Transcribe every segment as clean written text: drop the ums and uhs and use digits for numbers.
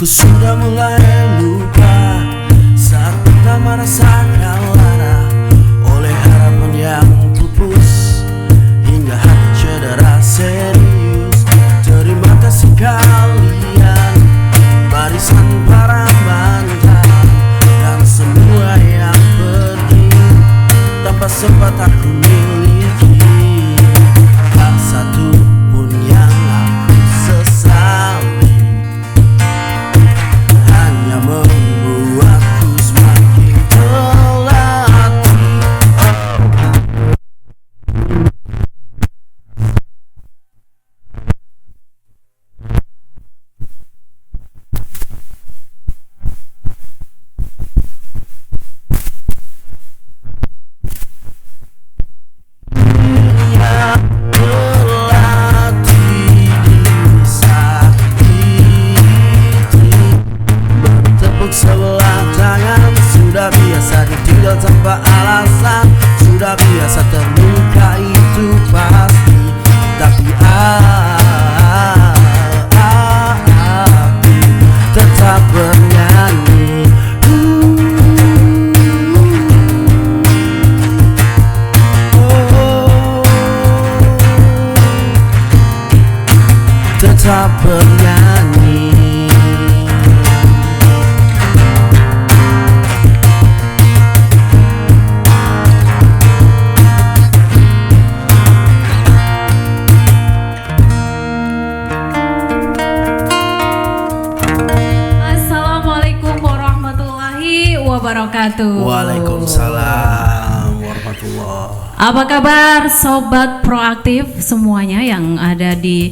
Ku sudah mulai lupa saat pertama rasakan lara oleh harapan yang pupus hingga hati cedera serius. Terima kasih kalian, barisan para mantan dan semua yang pergi tanpa sempat aku miliki. Tak satu pun yang aku sesali, hanya membuatku semakin terlatih. Sebelah tangan sudah biasa ditinggal tanpa alasan, sudah biasa terluka itu pasti. Tapi aku tetap bernyanyi. Tetap bernyanyi. Wabarakatuh. Waalaikumsalam warahmatullah. Apa kabar sobat proaktif semuanya yang ada di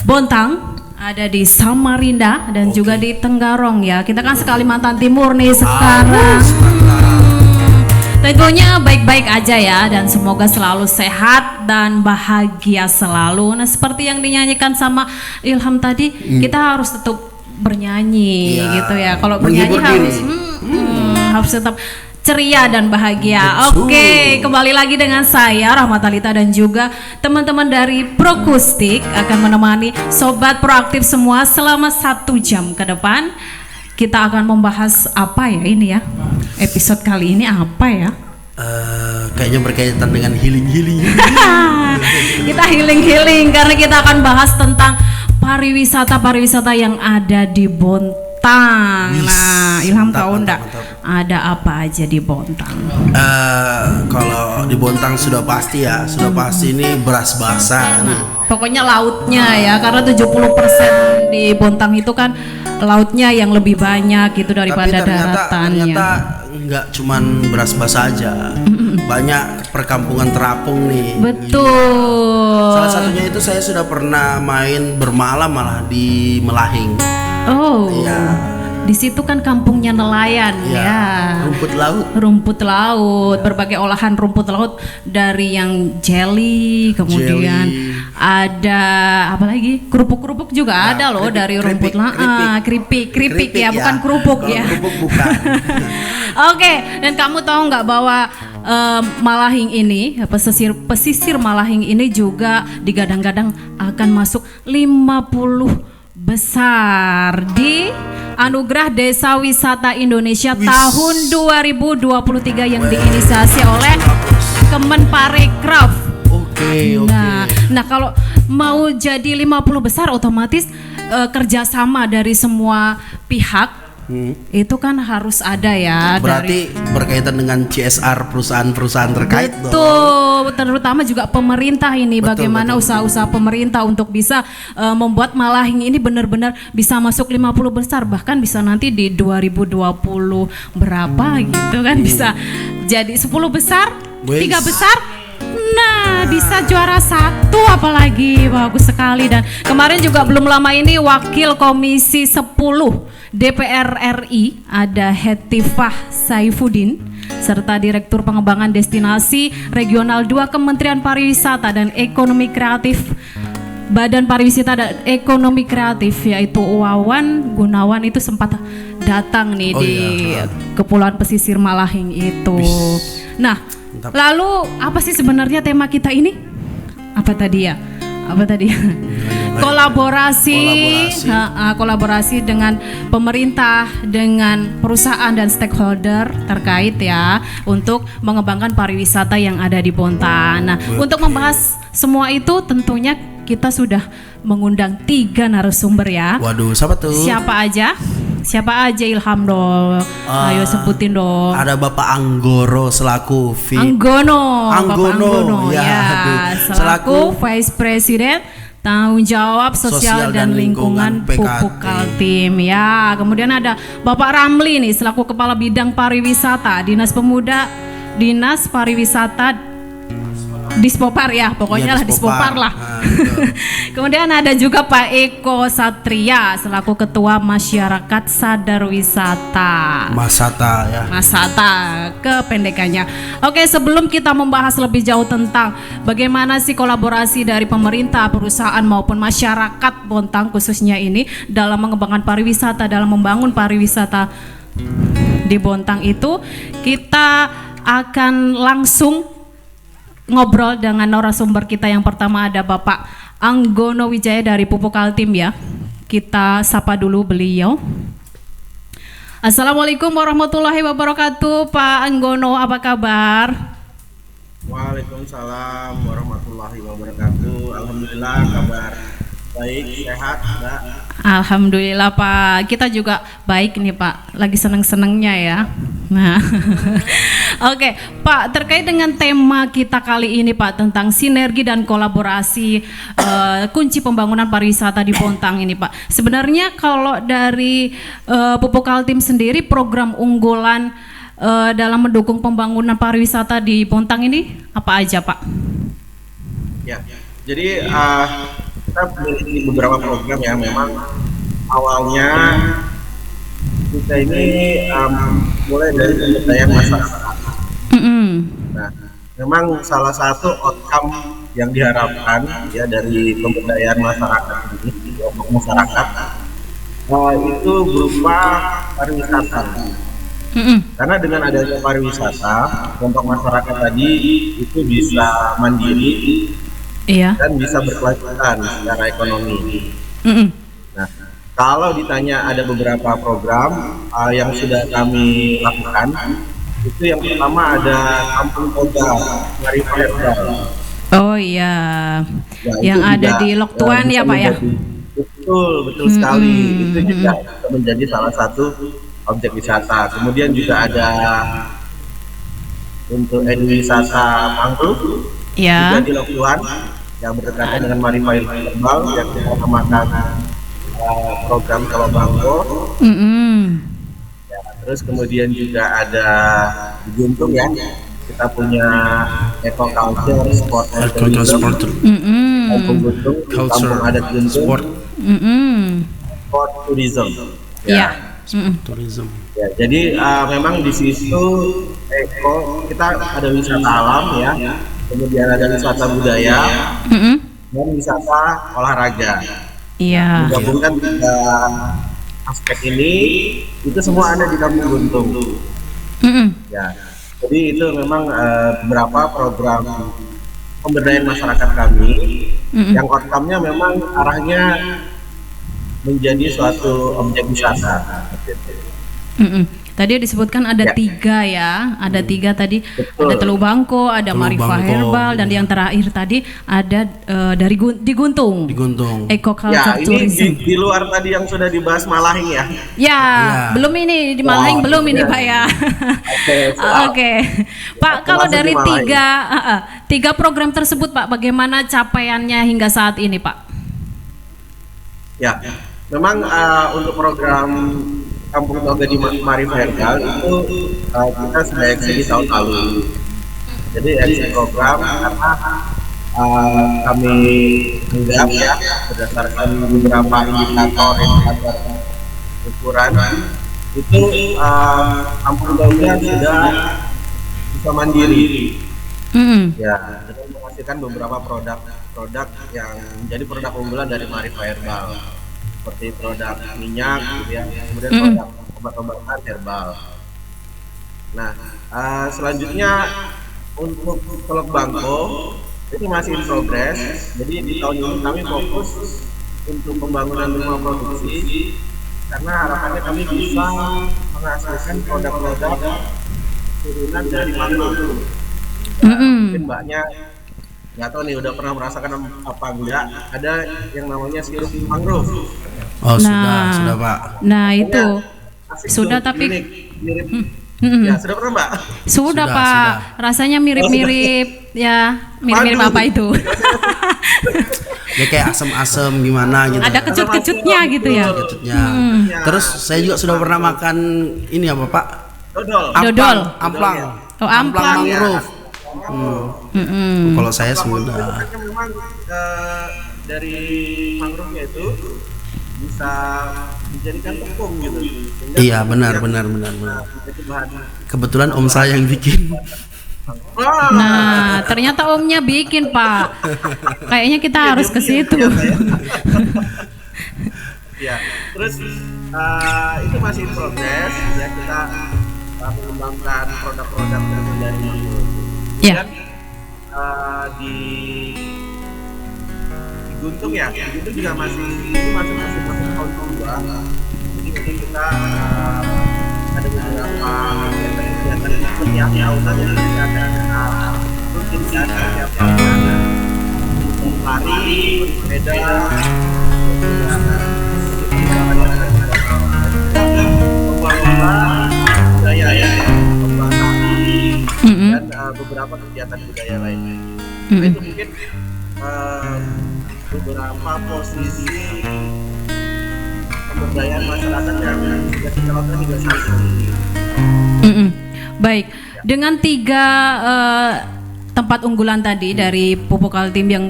Bontang, ada di Samarinda dan juga di Tenggarong ya. Kita kan Kalimantan Timur nih sekarang. Tentunya baik-baik aja ya dan semoga selalu sehat dan bahagia selalu. Nah, seperti yang dinyanyikan sama Ilham tadi, kita harus tetap bernyanyi gitu ya. Kalau bernyanyi harus tetap ceria dan bahagia. Betul. Oke, kembali lagi dengan saya Rahmat Alita dan juga teman-teman dari Prokustik akan menemani sobat proaktif semua selama 1 jam ke depan. Kita akan membahas apa ya ini ya? Episode kali ini apa ya? Kayaknya berkaitan dengan healing. Kita healing karena kita akan bahas tentang pariwisata yang ada di Bontang. Nah, Ilham tahu enggak ada apa aja di Bontang? Kalau di Bontang sudah pasti ini beras basah. Pokoknya lautnya ya, karena 70% di Bontang itu kan lautnya yang lebih banyak gitu daripada daratannya. Ternyata nggak cuman beras basah aja, banyak perkampungan terapung nih. Betul. Salah satunya itu saya sudah pernah main bermalam malah di Melahing. Oh, iya. Di situ kan kampungnya nelayan ya. Rumput laut, berbagai olahan rumput laut dari yang jelly, kemudian ada apa lagi? Kerupuk juga ada loh dari rumput laut. Keripik ya, bukan kerupuk ya. Kerupuk bukan. Oke, dan kamu tahu nggak bahwa Malahing ini, pesisir Malahing ini juga digadang-gadang akan masuk 50 besar di Anugerah Desa Wisata Indonesia tahun 2023 yang diinisiasi oleh Kemenparekraf. Oke. Nah, kalau mau jadi 50 besar otomatis kerjasama dari semua pihak itu kan harus ada ya. Berarti berkaitan dengan CSR perusahaan-perusahaan terkait. Betul, terutama juga pemerintah ini. Bagaimana usaha-usaha pemerintah untuk bisa membuat Malahing ini benar-benar bisa masuk 50 besar, bahkan bisa nanti di 2020 berapa gitu kan, bisa jadi 10 besar, 3 besar. Nah, bisa juara 1 apalagi, bagus sekali. Dan kemarin juga belum lama ini Wakil Komisi 10 DPR RI ada Hetifah Saifuddin serta Direktur Pengembangan Destinasi Regional 2 Kementerian Pariwisata dan Ekonomi Kreatif Badan Pariwisata dan Ekonomi Kreatif yaitu Wawan Gunawan itu sempat datang nih di Kepulauan Pesisir Malahing itu. Nah, lalu apa sih sebenarnya tema kita ini? Apa tadi ya? apa tadi? Kolaborasi. Kolaborasi dengan pemerintah, dengan perusahaan dan stakeholder terkait ya untuk mengembangkan pariwisata yang ada di Bontang. Nah, untuk membahas semua itu tentunya kita sudah mengundang 3 narasumber ya. Waduh, siapa tuh? Siapa aja? Siapa aja Ilham dong? Ayo sebutin dong. Ada Bapak Anggoro selaku Anggono, Bapak Anggono, Anggono ya, ya, aduh. selaku Vice President Tanggung Jawab Sosial dan Lingkungan Pupuk Kaltim ya. Kemudian ada Bapak Ramli nih selaku Kepala Bidang Pariwisata Dinas Pariwisata Dispopar ya, pokoknya lah Dispopar lah. Kemudian ada juga Pak Eko Satria selaku Ketua Masyarakat Sadar Wisata. Masata ya. Masata kependekannya. Oke, sebelum kita membahas lebih jauh tentang bagaimana sih kolaborasi dari pemerintah, perusahaan maupun masyarakat Bontang khususnya ini dalam mengembangkan pariwisata, dalam membangun pariwisata di Bontang itu, kita akan langsung ngobrol dengan narasumber kita. Yang pertama ada Bapak Anggono Wijaya dari Pupuk Kaltim ya. Kita sapa dulu beliau. Assalamualaikum warahmatullahi wabarakatuh, Pak Anggono, apa kabar? Waalaikumsalam warahmatullahi wabarakatuh. Alhamdulillah kabar baik, sehat, Mbak. Alhamdulillah Pak, kita juga baik nih Pak, lagi seneng-senengnya ya. Nah, oke Pak, terkait dengan tema kita kali ini Pak tentang sinergi dan kolaborasi kunci pembangunan pariwisata di Bontang ini Pak. Sebenarnya kalau dari Pupuk Kaltim sendiri program unggulan dalam mendukung pembangunan pariwisata di Bontang ini apa aja Pak? Ya, jadi kita memiliki beberapa program yang memang awalnya kita ini mulai dari pemberdayaan masyarakat. Nah, memang salah satu outcome yang diharapkan ya dari pemberdayaan masyarakat ini, kelompok masyarakat itu berupa pariwisata. Karena dengan adanya pariwisata, kelompok masyarakat tadi itu bisa mandiri. Iya. Dan bisa berkelanjutan secara ekonomi. Nah, kalau ditanya ada beberapa program yang sudah kami lakukan, itu yang pertama ada Kampung Toga Marifah Herbal. Oh iya, Ya, yang itu ada juga, di Loktuan ya Pak ya? Betul sekali. Itu juga menjadi salah satu objek wisata. Kemudian juga ada untuk edwisata mangrove Ya. juga di Loktuan yang berdekatan dengan Marifah Herbal yang kita namakan program Kalau Bangko. Ya, terus kemudian juga ada di Guntung ya, kita punya Eco Culture Sport and Tourism. Kampung Guntung, Kampung Adat Guntung, Sport Sport Tourism. Iya. tourism. Ya, jadi memang di situ Eko kita ada wisata alam ya, kemudian ada wisata budaya dan wisata olahraga. Iya. Menggabungkan 3 aspek ini itu semua ada di Kampung Guntung. Ya, jadi itu memang beberapa program pemberdayaan masyarakat kami yang outcome-nya memang arahnya menjadi suatu objek wisata. Tadi disebutkan ada 3 ya, ada 3 tadi. Ada Teluk Bangko, ada Marifah Herbal, dan yang terakhir tadi ada di Guntung. Di Guntung. Eco Ya, Culture ini Tourism. di luar tadi yang sudah dibahas Malahing ya. Ya, belum ini di Malahing belum ini Pak ya. Oke, Pak, kalau Termasuk dari di Malahing. tiga program tersebut Pak, bagaimana capaiannya hingga saat ini Pak? Ya, memang untuk program Kampung Toga di Marifah Herbal itu kita sudah exit di tahun lalu. Jadi exit program karena kami menganggap ya berdasarkan beberapa indikator ukuran itu Kampung Toga sudah bisa mandiri. Ya, dengan menghasilkan beberapa produk yang menjadi produk unggulan dari Marifah Herbal. Seperti produk minyak, gitu ya, kemudian produk obat-obatan herbal. Nah, selanjutnya untuk Teluk Bangko Ini masih in progress. Jadi di tahun ini kami fokus untuk pembangunan rumah produksi karena harapannya kami bisa menghasilkan produk-produk turunan dari mangrove. Mungkin mbaknya nggak tahu nih udah pernah merasakan apa enggak, ada yang namanya sirup mangrove. Oh, sudah Pak. Nah, itu Asik sudah tuh, tapi mirip. Ya, sudah pernah mbak? Sudah, Pak. Rasanya mirip-mirip ya, mirip-mirip Waduh. apa itu? Ya kayak asem-asem gimana gitu. Ada kecut-kecutnya gitu ya. Kecutnya. Terus saya juga sudah pernah makan ini apa Pak? Dodol. Dodol. Amplang. Oh, amplang. Mangrove. Kalau saya sudah. Makanya memang dari mangrove-nya itu bisa dijadikan tepung gitu. Sehingga Iya, benar. itu bahan. Kebetulan om saya yang bikin. Wah, Nah, ternyata omnya bikin, Pak. Kayaknya kita harus ke situ. ya. Terus itu masih in progress ya, kita mengembangkan produk-produk dari mangrove. Ya. Dan di Guntung ya, di Guntung juga masih tahun kedua. Jadi mungkin kita ada beberapa kegiatan seperti yang tahunan yang kita akan rutinkan setiap tahunnya. Lari, sepeda, lomba-lomba budaya ya, lomba tari, dan beberapa kegiatan budaya lainnya. Nah, itu mungkin beberapa posisi pemberdayaan masyarakat yang sudah kita lakukan hingga saat ini. Baik, dengan 3 tempat unggulan tadi dari Pupuk Kaltim yang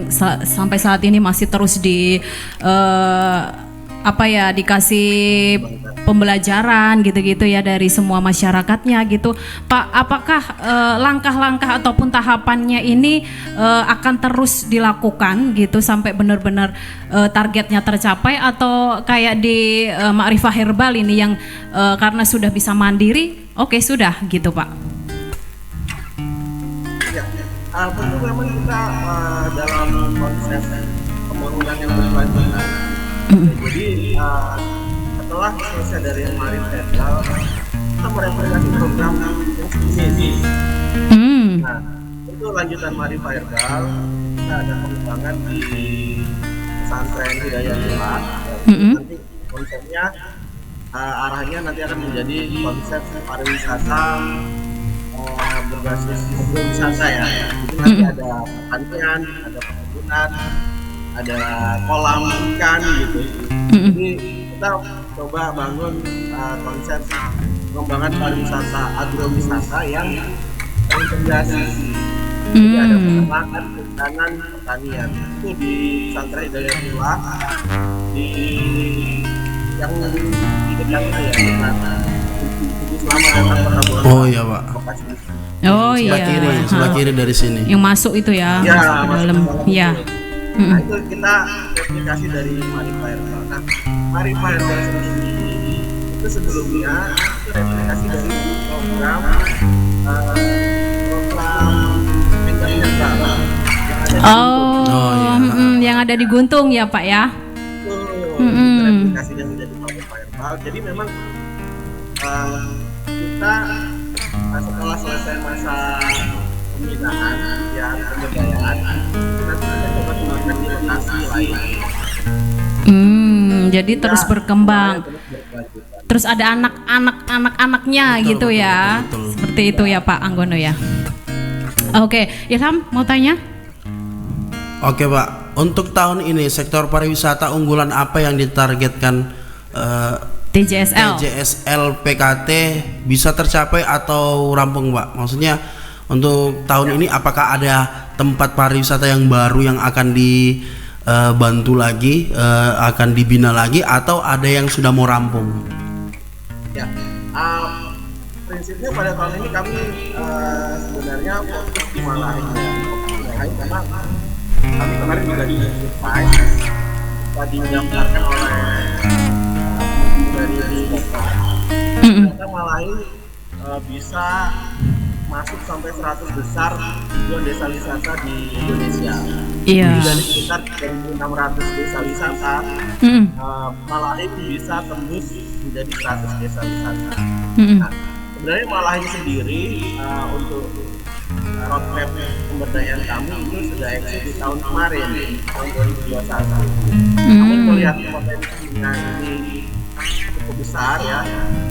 sampai saat ini masih terus dikasih pembelajaran gitu-gitu ya dari semua masyarakatnya gitu, Pak. Apakah langkah-langkah ataupun tahapannya ini akan terus dilakukan gitu sampai benar-benar targetnya tercapai, atau kayak di Ma'rifah Herbal ini yang karena sudah bisa mandiri, oke, sudah gitu, Pak? Ya, tentu memang kita dalam konsep pembangunan yang berkelanjutan. Jadi setelah selesai dari Ma'rifah Herbal, kita mereplikasi program yang sebelumnya. Nah, itu lanjutan Ma'rifah Herbal, kita ada pengembangan di pesantren Hidayatullah. Nanti konsepnya arahnya nanti akan menjadi konsep pariwisata berbasis agrowisata ya. Jadi nanti ada pertanian, ada perkebunan, ada kolam ikan gitu. Jadi kita coba bangun konsep pengembangan pariwisata agrowisata yang terintegrasi. Jadi ada peternakan, perikanan, pertanian. Itu di pesantren Hidayatullah, di yang di dekatnya ya, Selamat Datang Kota Bogor. Oh iya Pak. Oh iya. Sebelah kiri dari sini. Yang masuk itu ya, Ya, masuk ke dalam. Ya. Nah, itu kita replikasi dari Ma'rifah Herbal. Nah, Ma'rifah Herbal sendiri itu sebelumnya itu replikasi dari program Pinjam Herbal yang ada di Guntung ya, Pak ya. itu replikasinya menjadi Ma'rifah Herbal. Jadi memang kita setelah selesai masa pembinaan ya pemberdayaan, nanti kita coba kembangkan di lokasi lain. Jadi terus berkembang. Terus ada anak-anaknya gitu ya. Betul. Seperti itu ya Pak Anggono ya. Oke, Ilham mau tanya? Oke Pak, untuk tahun ini sektor pariwisata unggulan apa yang ditargetkan TJSL PKT bisa tercapai atau rampung Pak? Maksudnya untuk tahun ini apakah ada tempat pariwisata yang baru yang akan dibantu lagi, akan dibina lagi, atau ada yang sudah mau rampung? Ya, prinsipnya pada tahun ini kami sebenarnya fokus di Malahi karena kami kemarin juga di-certify, kita didaftarkan oleh dari Kota. Kita Malahi bisa masuk sampai 100 besar tujuan desa wisata di Indonesia. Iya. Dari sekitar 1.600 desa wisata, Malahing bisa tembus menjadi 100 desa wisata. Nah, sebenarnya Malahing sendiri untuk roadmap pemberdayaan kami itu sudah eksis di tahun kemarin, tahun 2021. Namun melihat potensinya ini cukup besar ya,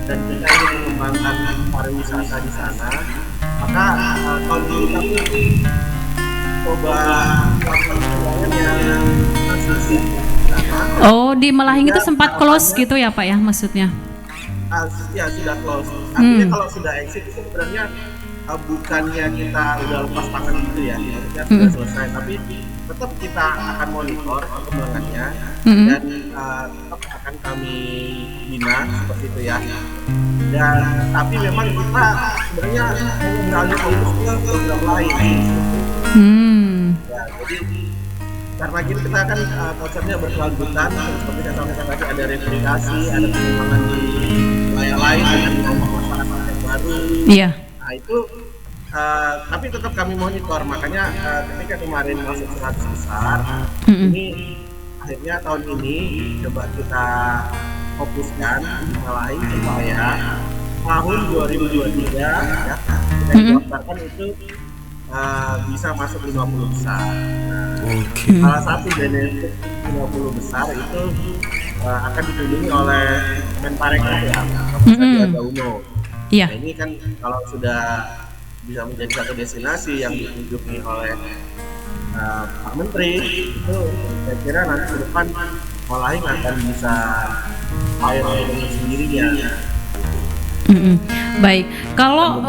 dan kita ingin mengembangkan pariwisata di sana, maka tahun ini kami coba melakukan yang masih Oh, di Malahing itu sempat close gitu ya Pak ya maksudnya? ya sudah close. Artinya kalau sudah exit itu sebenarnya bukannya kita udah lepas tangan gitu ya, maksudnya sudah selesai, tapi tetap kita akan monitor perkembangannya dan tetap akan kami bina seperti itu ya. Dan tapi memang kita sebenarnya beralih fokus ke program lain. Ya, jadi karena kita kan konsepnya berkelanjutan, seperti saya sampaikan tadi, ada replikasi, ada pengembangan di wilayah lain dengan kelompok masyarakat yang baru. Iya. Nah itu, tapi tetap kami monitor, makanya ketika kemarin masuk 100 besar, ini akhirnya tahun ini coba kita fokuskan Malahing supaya tahun 2023 ya, kita daftarkan itu bisa masuk 50 besar. Salah satu benefit 50 besar itu akan dikunjungi oleh Menparekraf ya, Sandiaga Uno. Iya. Nah, ini kan kalau sudah bisa menjadi satu destinasi yang dikunjungi oleh Pak Menteri, itu saya kira nanti ke depan Malahing akan bisa viral dengan sendirinya. Baik, kalau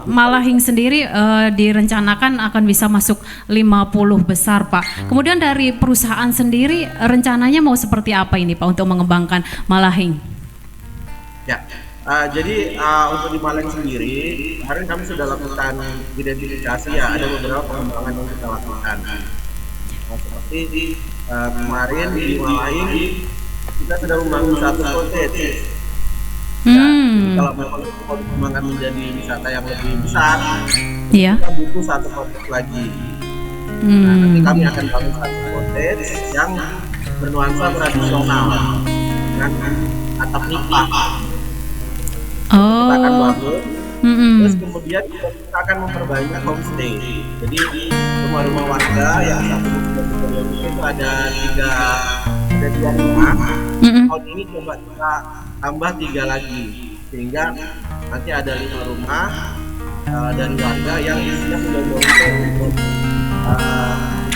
Malahing sendiri direncanakan akan bisa masuk 50 besar Pak. Kemudian dari perusahaan sendiri rencananya mau seperti apa ini Pak untuk mengembangkan Malahing? Ya, jadi untuk di Malahing sendiri, kemarin kami sudah lakukan identifikasi ya, ada beberapa pengembangan yang kita lakukan. Nah, seperti kemarin di Malahing kita sudah membangun satu cottage. Ya, kalau memang mau dikembangkan menjadi wisata yang lebih besar, kita butuh satu cottage lagi. Nah, nanti kami akan bangun satu cottage yang bernuansa tradisional dengan atap nikah. Kita akan bangun, terus kemudian kita akan memperbanyak homestay. Jadi rumah-rumah warga yang satu itu ada 2 rumah. Tahun ini coba kita tambah 3 lagi, sehingga nanti ada 5 rumah dari warga yang isinya sudah beruntung untuk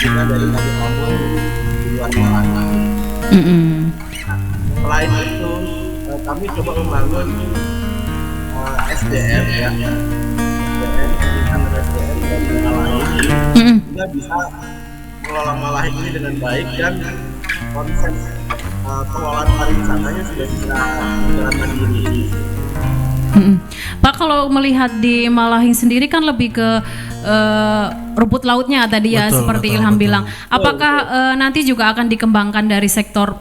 juga dari kampung di luar Malahing. Selain itu kami coba membangun SDM ya, SDM dari Malahing juga bisa mengelola Malahing ini dengan baik, dan konsep pengelolaan pariwisatanya sudah bisa berjalan mandiri. Pak, kalau melihat di Malahing sendiri kan lebih ke rumput lautnya tadi ya, seperti Ilham bilang. Apakah nanti juga akan dikembangkan dari sektor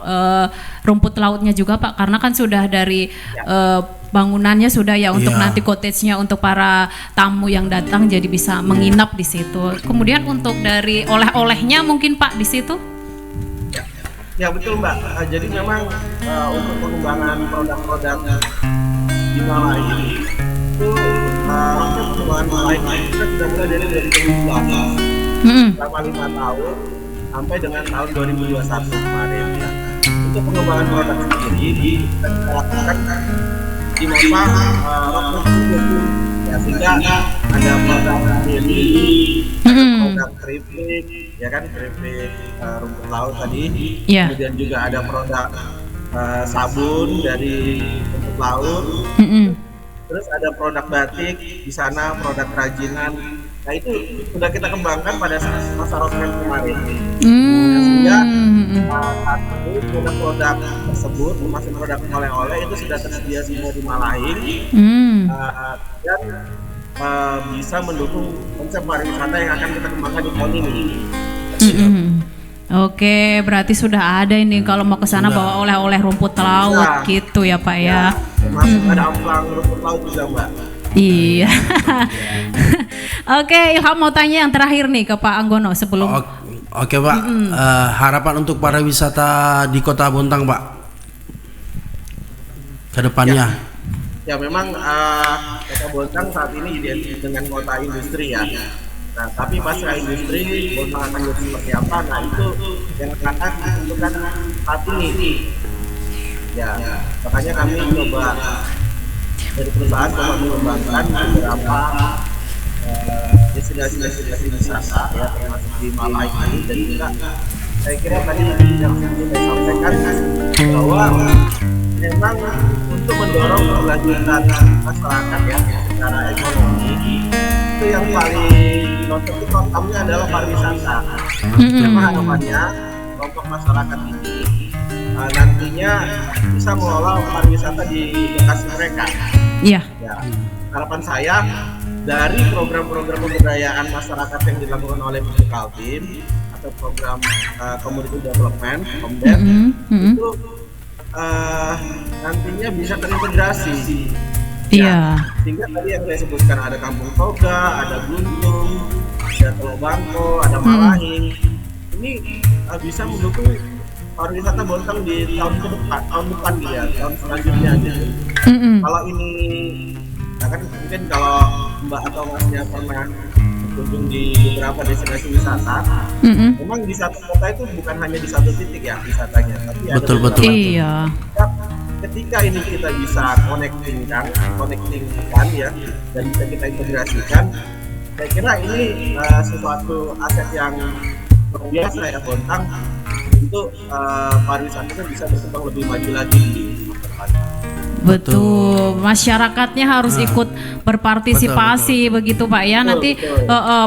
rumput lautnya juga Pak? Karena kan sudah dari bangunannya sudah ya untuk nanti cottage-nya untuk para tamu yang datang jadi bisa menginap di situ. Kemudian untuk dari oleh-olehnya mungkin Pak di situ? Ya betul Mbak. Jadi memang untuk pengembangan produk-produk di Malahing itu pengembangan Malahing kita sudah mulai dari 2012 selama 5 tahun sampai dengan tahun 2021 kemarin. Ya. Untuk pengembangan produk sendiri kita lakukan di masa roadmap itu ya, sehingga ada produk daily, produk keripik, ya kan, keripik rumput laut tadi, kemudian juga ada produk sabun dari rumput laut, terus ada produk batik di sana, produk kerajinan. Nah itu sudah kita kembangkan pada masa roadmap kemarin. Sehingga saat ini produk tersebut, termasuk produk oleh-oleh itu sudah tersedia semua di Malahing, dan bisa mendukung konsep pariwisata yang akan kita kembangkan di tahun ini. Oke, berarti sudah ada ini kalau mau ke sana bawa oleh-oleh rumput laut gitu ya Pak ya. Termasuk ada amplang rumput laut juga Mbak. Iya. Oke, Ilham mau tanya yang terakhir nih ke Pak Anggono sebelum. Oke Pak, harapan untuk pariwisata di Kota Bontang Pak ke depannya. Ya memang Kota Bontang saat ini identik dengan kota industri ya. Nah, tapi pasca industri Bontang akan jadi seperti apa? Nah, itu yang akan ditentukan saat ini. Ya, makanya kami coba dari perusahaan coba mengembangkan beberapa destinasi wisata ya, termasuk di Malang ini, dan juga saya kira tadi yang saya sampaikan bahwa memang untuk mendorong keberlanjutan masyarakat ya secara ekonomi, itu yang paling utamanya adalah pariwisata. Memang harapannya kelompok masyarakat ini nantinya bisa mengelola pariwisata di lokasi mereka. Iya. Ya, harapan saya dari program-program pemberdayaan masyarakat yang dilakukan oleh Kaltim atau program Community Development (Komdep) itu nantinya bisa terintegrasi. Iya. Sehingga tadi yang saya sebutkan ada Kampung Toga, ada Guntung, ada Teluk Bangko, ada Malahing. Ini bisa mendukung pariwisata Bontang di tahun depan gitu ya, tahun selanjutnya gitu. Kalau ini, kan mungkin kalau Mbak atau Masnya pernah berkunjung di beberapa destinasi wisata, memang di satu kota itu bukan hanya di satu titik ya wisatanya, tapi Betul. Iya. Ketika ini kita bisa connectingkan ya, dan bisa kita integrasikan, saya kira ini sesuatu aset yang luar biasa ya Bontang untuk pariwisata bisa berkembang lebih maju lagi di depan. Betul, masyarakatnya harus ikut berpartisipasi begitu Pak ya. Nanti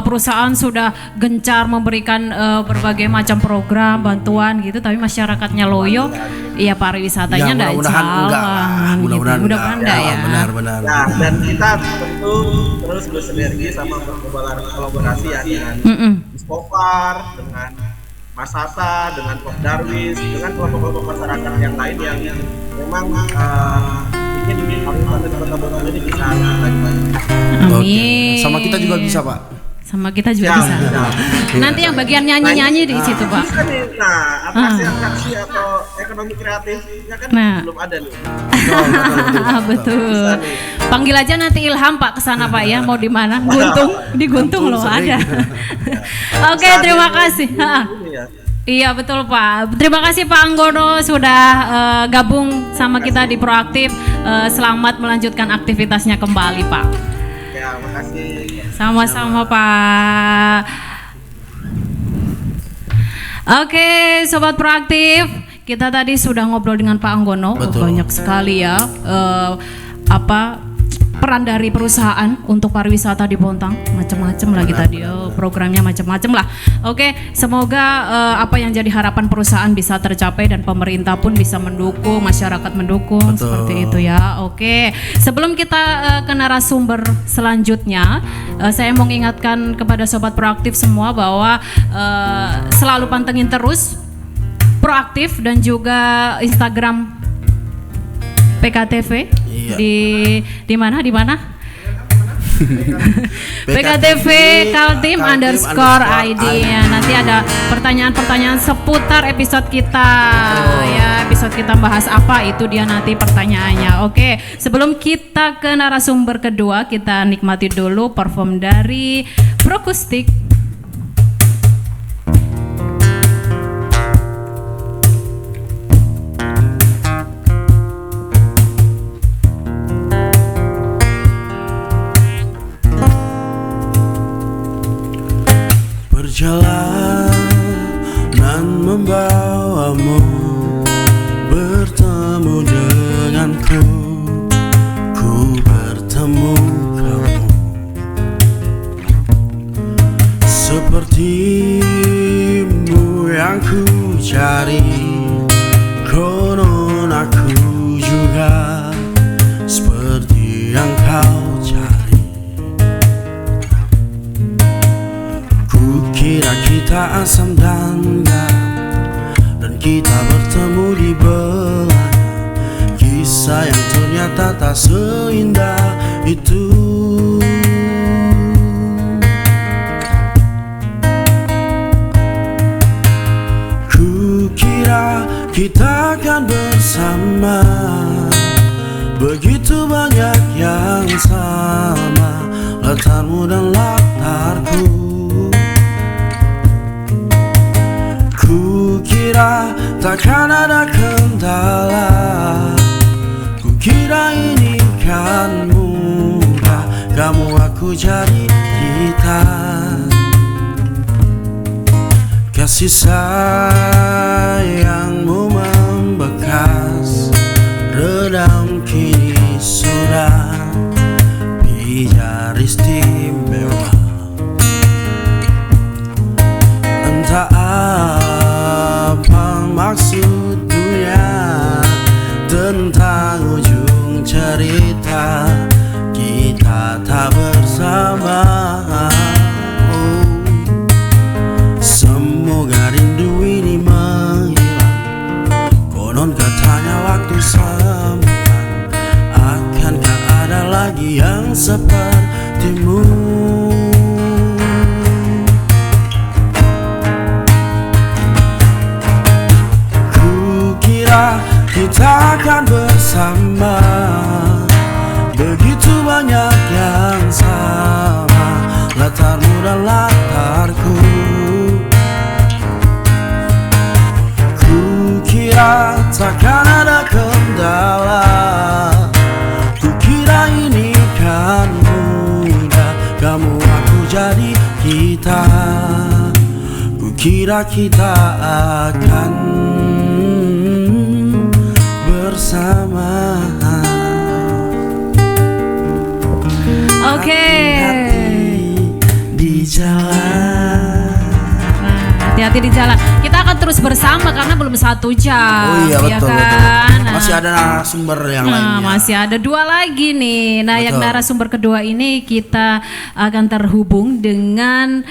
perusahaan sudah gencar memberikan berbagai macam program bantuan gitu, tapi masyarakatnya loyo, ya pariwisatanya enggak jalan. Mudah-mudahan enggak ya. Benar. Nah, dan kita tentu terus bersinergi sama berkolaborasi ya dengan Dispopar, dengan Mas Hatta, dengan Pop Darwis, dengan kelompok-kelompok masyarakat yang lain yang memang ingin pariwisata di Kota Bontang ini bisa lanjut. Amin. Sama kita juga bisa Pak. Sama kita juga bisa. Nanti yang bagian nyanyi-nyanyi di situ Pak. Bisa nih, nah atraksi atau ekonomi kreatifnya kan belum ada nih. Betul. Panggil aja nanti Ilham Pak kesana Pak ya, mau di mana? Di Guntung loh ada. Oke, terima kasih. Iya betul Pak. Terima kasih Pak Anggono sudah gabung sama kita di Proaktif. Selamat melanjutkan aktivitasnya kembali Pak. Ya, makasih. Sama-sama Pak. Oke, Sobat Proaktif, kita tadi sudah ngobrol dengan Pak Anggono. Banyak sekali ya peran dari perusahaan untuk pariwisata di Bontang, macam-macam lagi tadi programnya macam-macam lah. Oke, semoga apa yang jadi harapan perusahaan bisa tercapai dan pemerintah pun bisa mendukung, masyarakat mendukung. Seperti itu ya. Oke, sebelum kita ke narasumber selanjutnya, saya mau mengingatkan kepada Sobat Proaktif semua bahwa selalu pantengin terus Proaktif dan juga Instagram PKTV. Iya. Di mana? PKTV Kaltim _ID ya. Nanti ada pertanyaan-pertanyaan seputar episode kita ya. Episode kita bahas apa itu dia nanti pertanyaannya. Oke, sebelum kita ke narasumber kedua, kita nikmati dulu perform dari Prokustik. Perjalanan membawamu bertemu denganku, ku bertemu kamu. Sepertimu yang ku cari, konon aku juga seperti yang kau cari. Kira kita asam dan garam, dan kita bertemu di belakang kisah yang ternyata tak seindah itu. bersama. Begitu banyak yang sama, latarmu dan latarku. Kukira takkan ada kendala, kukira ini kan mudah, kamu aku jadi kita. Kasih sayangmu membekas, redam kini sudah pijar istimewa. Entah apa maksudnya tentang ujung cerita kita tak bersama. Semoga rindu ini menghilang, konon katanya waktu sementara. Akankah ada lagi yang sepertimu? Kukira kita akan bersama, begitu banyak yang sama, latarmu dan latarku. Kukira takkan ada kendala, kukira ini kan mudah, kamu aku jadi kita. Kukira kita akan bersama. Oke. Di jalan. Hati-hati di jalan. Kita akan terus bersama karena belum 1 jam. Oh iya, ya betul, kan? betul. Masih ada narasumber yang lainnya. Masih ada 2 lagi nih. Nah, yang Betul. narasumber kedua ini kita akan terhubung dengan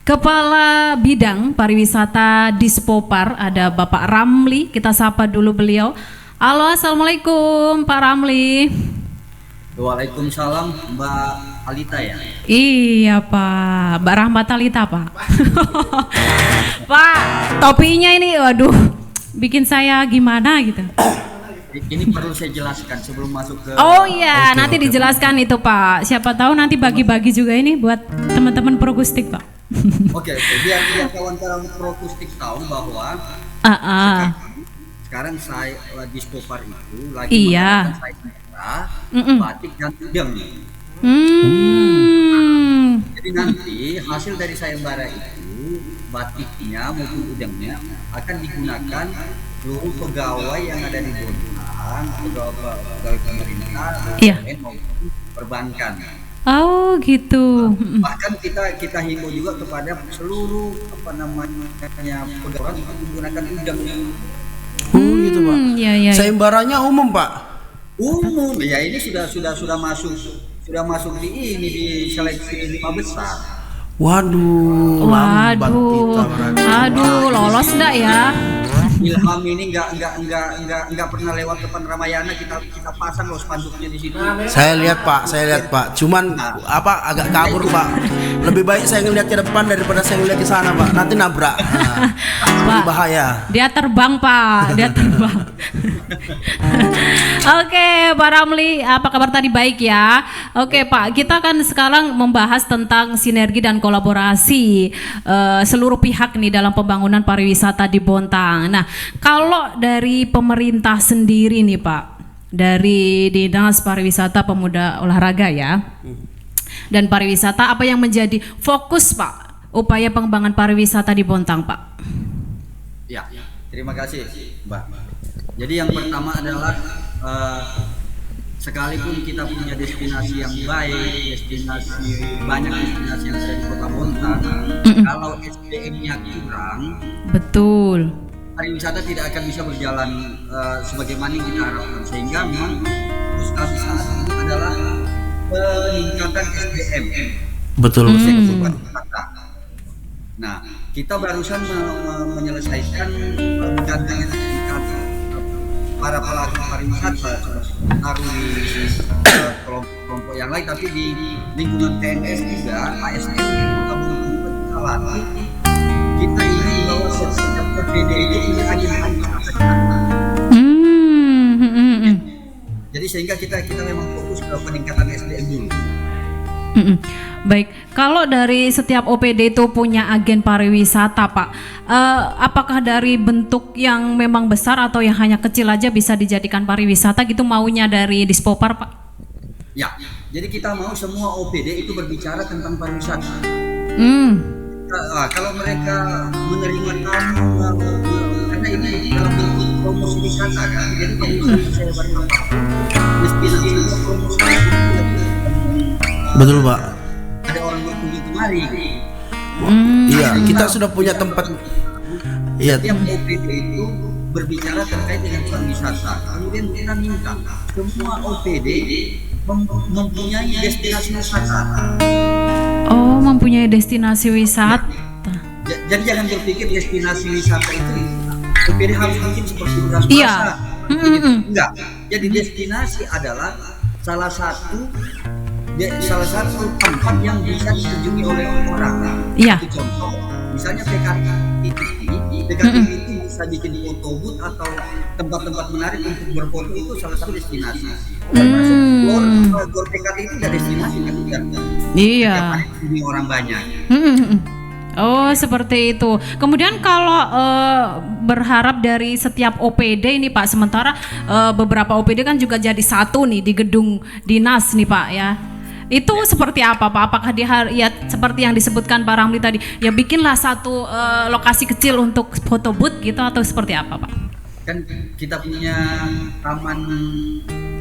Kepala Bidang Pariwisata Dispopar, ada Bapak Ramli. Kita sapa dulu beliau. Halo, assalamualaikum Pak Ramli. Waalaikumsalam Mbak Alita ya. Iya Pak, Mbak Rahmat Alita Pak. Pak, topinya ini waduh bikin saya gimana gitu. Ini perlu saya jelaskan sebelum masuk ke. Oh iya, nanti dijelaskan itu Pak. Siapa tahu nanti bagi-bagi juga ini buat teman-teman Prokustik Pak. Oke, biar kawan-kawan Prokustik tahu bahwa sekarang saya lagi Dispopar itu lagi Iya. mengadakan sayembara batik dan udang. Jadi nanti hasil dari sayembara itu batiknya maupun udangnya akan digunakan seluruh pegawai yang ada di Bontang, pegawai pemerintah, Iya. maupun perbankan. Oh gitu. Bahkan kita himbau juga kepada seluruh pegawai untuk menggunakan udang. Oh gitu Pak. Iya iya. Sayembaranya umum Pak. Umum ya, ini sudah masuk di seleksi 5 besar. Waduh, lambat kita berarti. Aduh, lolos enggak ya? Ilham ini nggak pernah lewat depan Ramayana, kita pasang loh spanduknya di situ. Saya lihat Pak. Cuman agak kabur Pak. Lebih baik saya ngeliat ke depan daripada saya ngeliat ke sana Pak. Nanti nabrak. Nah, bahaya. Dia terbang Pak, dia terbang. Oke, Pak Ramli, apa kabar tadi, baik ya? Oke Pak, kita akan sekarang membahas tentang sinergi dan kolaborasi seluruh pihak nih dalam pembangunan pariwisata di Bontang. Nah, kalau dari pemerintah sendiri nih Pak, dari Dinas Pariwisata Pemuda Olahraga ya, dan pariwisata, apa yang menjadi fokus Pak upaya pengembangan pariwisata di Bontang Pak? Ya, terima kasih Mbak. Jadi yang pertama adalah sekalipun kita punya destinasi yang baik, banyak destinasi yang ada di Kota Bontang, kalau SDM-nya kurang, betul, pariwisata tidak akan bisa berjalan sebagaimana yang kita harapkan. Sehingga memang fokus kami saat ini adalah peningkatan SDM. Betul. Nah, kita barusan menyelesaikan mendatangkan tingkat para pelaku pariwisata taruh di kelompok yang lain, tapi di lingkungan TNS juga, ASN juga berjalan. Kita ingin bahwa setiap PPD itu punya agenda. sehingga kita memang fokus ke peningkatan SDM dulu. Baik, kalau dari setiap OPD itu punya agen pariwisata Pak, apakah dari bentuk yang memang besar atau yang hanya kecil aja bisa dijadikan pariwisata gitu maunya dari Dispopar Pak? Ya, jadi kita mau semua OPD itu berbicara tentang pariwisata. Kalau mereka menerima tamu, karena ini dalam bentuk promosi wisata kan, jadi kalau saya bertambah destinasi itu promosi wisata. Betul Pak. Ada orang berkunjung kemari. Iya, kita sudah punya tempat. Iya. Setiap OPD itu berbicara terkait dengan pariwisata. Kemudian kita minta semua OPD mempunyai destinasi wisata. Oh, mempunyai destinasi wisata. Jadi jangan berpikir destinasi wisata itu OPD harus bikin seperti beras basah. Iya. Enggak. Jadi destinasi adalah salah satu tempat yang bisa dikunjungi oleh orang. Iya. Itu contoh, misalnya PKT itu bisa bikin foto booth atau tempat-tempat menarik untuk berfoto, itu salah satu destinasi. Gor PKT itu udah destinasi kan? Iya. Ini orang banyak. Oh, seperti itu. Kemudian kalau berharap dari setiap OPD ini Pak, sementara beberapa OPD kan juga jadi satu nih di gedung dinas nih Pak ya. Itu seperti apa Pak? Apakah ya seperti yang disebutkan Pak Ramli tadi, ya bikinlah satu lokasi kecil untuk foto booth gitu atau seperti apa Pak? Kan kita punya taman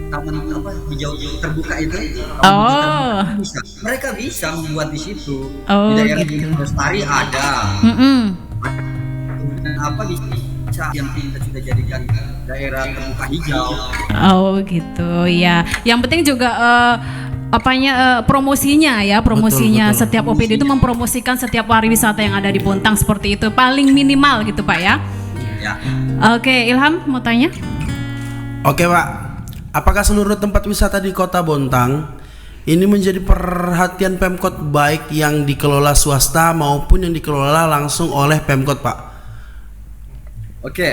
apa hijau terbuka itu. Mereka bisa membuat di situ. Di daerah gitu. Lestari ada. Apa bisa yang kita sudah jadikan daerah terbuka hijau. Oh gitu ya. Yang penting juga promosinya ya, promosinya betul. Setiap OPD itu mempromosikan setiap pariwisata yang ada di Bontang seperti itu, paling minimal gitu Pak ya. Ya. Oke, Ilham mau tanya? Oke Pak, apakah seluruh tempat wisata di Kota Bontang ini menjadi perhatian Pemkot baik yang dikelola swasta maupun yang dikelola langsung oleh Pemkot Pak? Oke.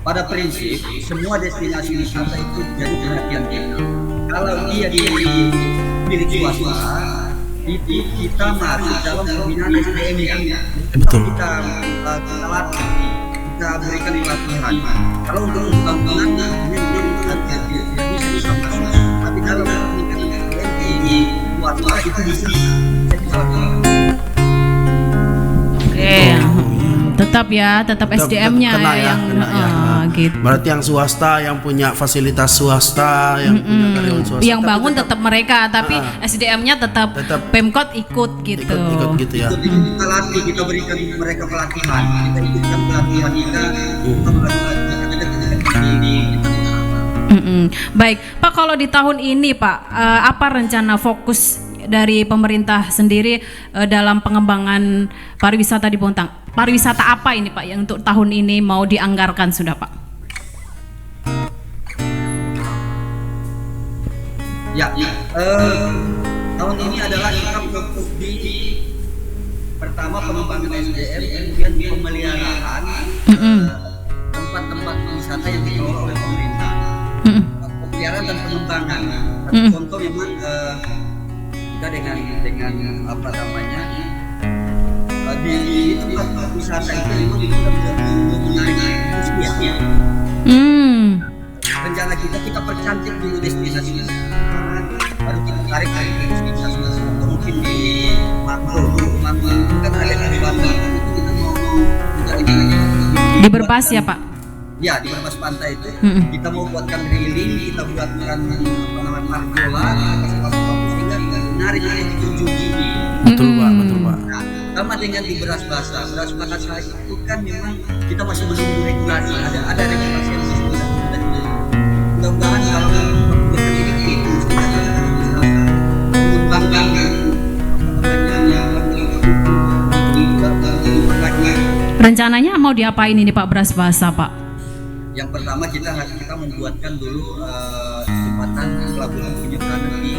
Pada prinsip semua destinasi wisata itu jadi perhatian kita. Kalau dia di milik swasta, itu kita masuk dalam pembinaan SDM-nya. Betul. Kita latih, kita berikan pelatihan. Kalau untuk pembangunan tidak bisa masuk. Tapi dalam peningkatan SDM di swasta itu bisa. Tetap SDM-nya yang gitu. Berarti yang swasta yang punya fasilitas swasta, yang punya karyawan swasta. Yang bangun tetap mereka, tapi SDM-nya tetap Pemkot ikut gitu. Ikut gitu ya. Kita latih, kita berikan mereka pelatihan. Kita ikutkan pelatihan kita. Baik, Pak, kalau di tahun ini Pak, apa rencana fokus dari pemerintah sendiri dalam pengembangan pariwisata di Bontang? Pariwisata apa ini Pak yang untuk tahun ini mau dianggarkan sudah Pak? Tahun ini adalah kita fokus di pertama pengembangan SDM, kemudian pemeliharaan tempat-tempat wisata yang dikelola oleh pemerintah. Pemeliharaan dan pengembangan. Contoh memang kita dengan apa namanya di tempat wisata itu memang kita menarik turisme. Rencana kita percantik dulu destinasi baru kita tarik destinasi mungkin di Mangrove kan ada di Banten itu kita mau di Berbas ya Pak? Ya, di Berbas pantai itu kita mau buatkan railing, kita buatkan parkola, kita kasih bagus sehingga menarik dikunjungi. Betul Pak, betul Pak. Nah, sama dengan di Beras Basah itu kan memang kita masih menunggu regulasi, ada regulasi yang masih tidak. Mudah-mudahan kalau ini mengembangkan rencananya mau diapain ini Pak Beras Basah Pak? Yang pertama kita membuatkan dulu jembatan pelabuhan penyeberangan di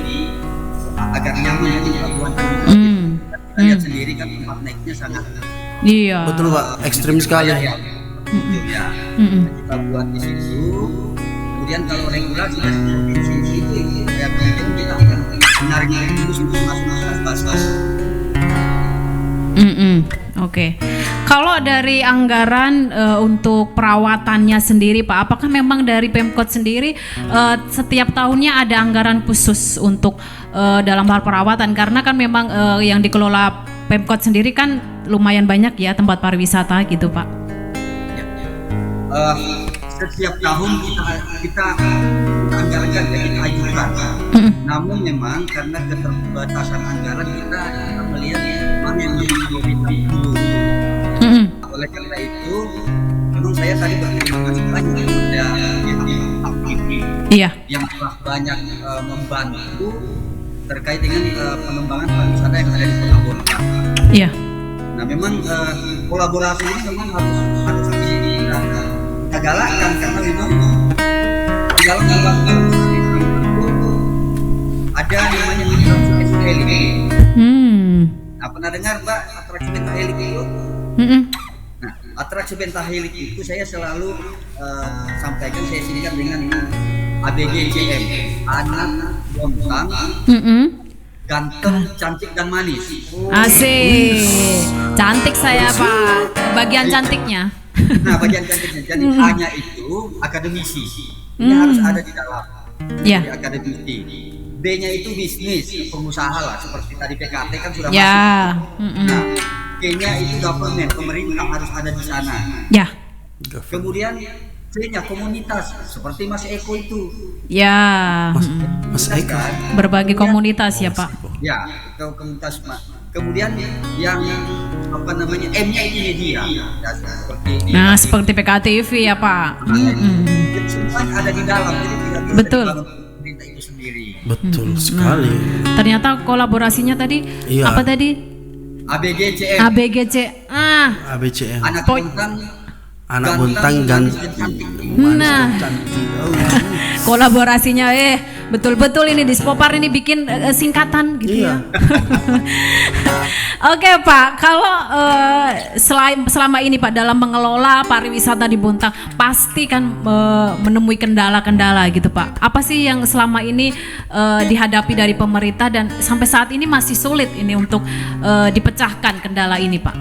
agar nyaman di pelabuhan. Kita lihat sendiri kan tempat naiknya sangat. Iya. Betul Pak, ekstrim sekali. Ya. Kita buat di situ. Kemudian kalau regulasi dari provinsi itu ya kemudian kita akan menarik terus untuk masuk bas-bas. Oke. Kalau dari anggaran untuk perawatannya sendiri Pak, apakah memang dari Pemkot sendiri setiap tahunnya ada anggaran khusus untuk dalam hal perawatan? Karena kan memang yang dikelola Pemkot sendiri kan lumayan banyak ya tempat pariwisata gitu Pak. Setiap tahun kita anggarkan dan kita ajukan. Namun memang karena keterbatasan anggaran kita melihat mana yang menjadi prioritas dulu. Oleh karena itu, memang saya tadi berterima kasih banyak kepada pihak aktivi yang telah banyak membantu terkait dengan pengembangan pariwisata yang ada di Kota Bontang. Iya. Nah, memang kolaborasi ini memang harus kita galakkan karena memang di dalam pembangunan itu ada namanya atraksi pentahelik. Nah, pernah dengar Mbak atraksi pentahelik itu? Nah, atraksi pentahelik itu saya selalu sampaikan, saya singkat dengan ABGCM, anak Bontang, ganteng, cantik dan manis. Asik, cantik saya Pak, bagian cantiknya. Nah, bagian cantiknya, jadi hanya itu akademisi, ini harus ada di dalam, Ya. di akademisi. B-nya itu bisnis, pengusaha lah, seperti tadi PKT kan sudah Ya. masuk. Nah, K-nya itu government, pemerintah harus ada di sana. Ya. Kemudian C-nya komunitas, seperti Mas Eko itu. Ya. Mas Eko. Berbagai komunitas ya Pak. Ya, itu komunitas Mas. Kemudian yang apa namanya M-nya itu media. Ya, seperti ini. Nah, seperti PKTV ya Pak. Jadi semuanya ada di dalam, jadi tidak bisa Betul. dibangun pemerintah itu sendiri. Betul sekali. Ternyata kolaborasinya tadi Iya. apa tadi? ABGCM, ABGC. ABCM. anak Poin. Bontang, Anak Bontang manis ganteng. dan cantik. Nah, kolaborasinya betul-betul ini di Spopar ini bikin singkatan gitu Iya. ya. Oke Pak, kalau selama ini Pak dalam mengelola pariwisata di Bontang pasti kan menemui kendala-kendala gitu Pak. Apa sih yang selama ini dihadapi dari pemerintah dan sampai saat ini masih sulit ini untuk dipecahkan kendala ini Pak?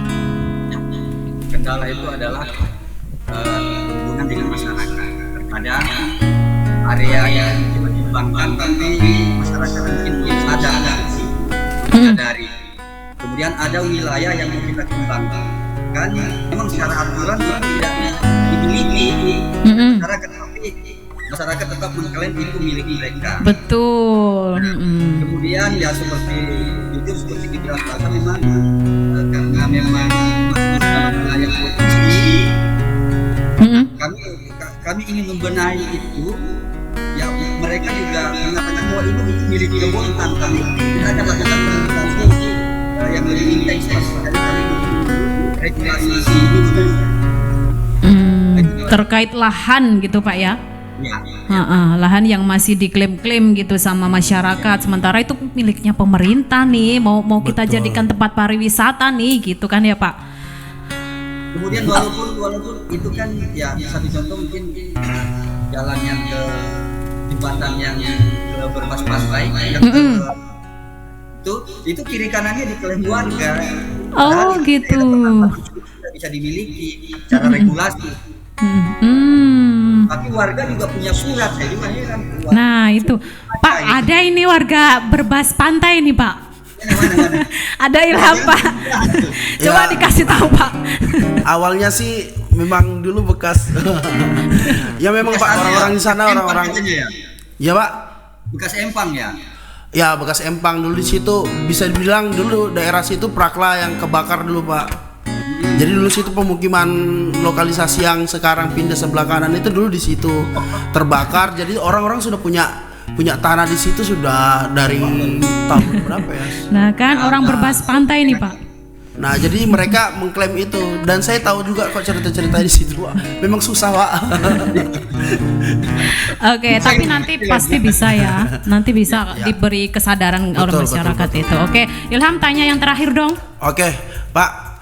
Kendala itu adalah hubungan dengan masyarakat. Terkadang area yang kita dikembangkan tapi masyarakat mungkin belum sadar menyadari. Kemudian ada wilayah yang mau kita kembangkan kan memang secara aturan tidak dimiliki masyarakat, tapi masyarakat tetap mengklaim itu milik mereka. Betul. Kemudian ya seperti itu, seperti dijelaskan memang karena memang dalam wilayah provinsi, kami ingin membenahi itu. Ya mereka juga mengatakan bahwa itu milik Bontang, tapi kita akan lakukan komunikasi yang lebih intens dari kami regulasi itu. Terkait lahan gitu Pak ya? Ya. Lahan yang masih diklaim-klaim gitu sama masyarakat, sementara itu miliknya pemerintah nih, mau kita jadikan tempat pariwisata nih gitu kan ya Pak? Kemudian walaupun itu kan ya satu contoh mungkin jalan yang ke jembatan yang ke berbas pantai yang itu kiri kanannya diklaim warga. Oh gitu. Tidak bisa dimiliki secara regulasi. Tapi warga juga punya surat, saya juga heran. Nah itu Pak, ada ini warga berbas pantai nih Pak. Mana? Ada Ilham Pak. Coba Ya. dikasih tahu Pak. Awalnya sih memang dulu bekas. Ya memang Pak, orang-orang di sana orang-orang. Ya Pak. Bekas empang ya. Ya bekas empang dulu di situ, bisa dibilang dulu daerah situ Prakla yang kebakar dulu Pak. Jadi dulu situ pemukiman lokalisasi yang sekarang pindah sebelah kanan itu dulu di situ terbakar. Jadi orang-orang sudah punya tanah di situ sudah dari tahun berapa ya? Nah kan orang berbas pantai nih Pak. Nah jadi mereka mengklaim itu dan saya tahu juga kok cerita-cerita di situ Pak. Memang susah Pak. Oke, tapi nanti pasti bisa ya. Nanti bisa diberi kesadaran oleh Betul, masyarakat betul. itu. Oke, Ilham tanya yang terakhir dong. Oke Pak,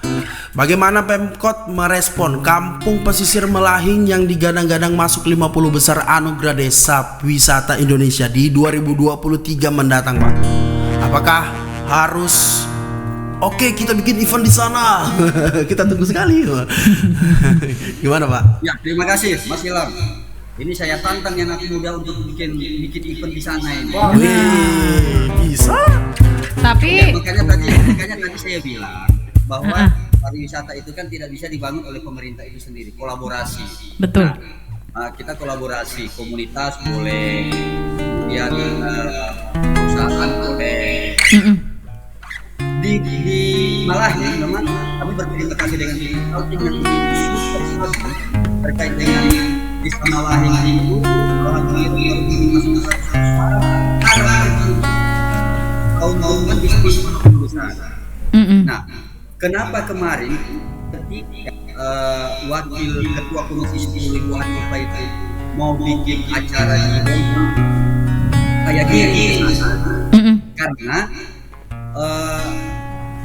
Bagaimana Pemkot merespon Kampung Pesisir Melahing yang digadang-gadang masuk 50 besar Anugerah Desa Wisata Indonesia di 2023 mendatang, Pak? Apakah harus oke kita bikin event di sana? Kita tunggu sekali. Gimana, Pak? Ya, terima kasih Mas Ilham. Ini saya tantang yang anak muda untuk bikin event di sana ini. Bisa. Tapi Makanya tadi saya bilang bahwa pariwisata itu kan tidak bisa dibangun oleh pemerintah itu sendiri, kolaborasi. betul. Kita kolaborasi, komunitas boleh, kemudian perusahaan boleh. Di Malahi memang kami berterima kasih dengan consulting yang begitu terkait dengan desa Malahi itu orang itu tahun-tahunan bisa besar. Nah, kenapa kemarin ketika wakil ketua komisi 10 Ibu Hanifah itu mau bikin acara di Bontang kayak gini karena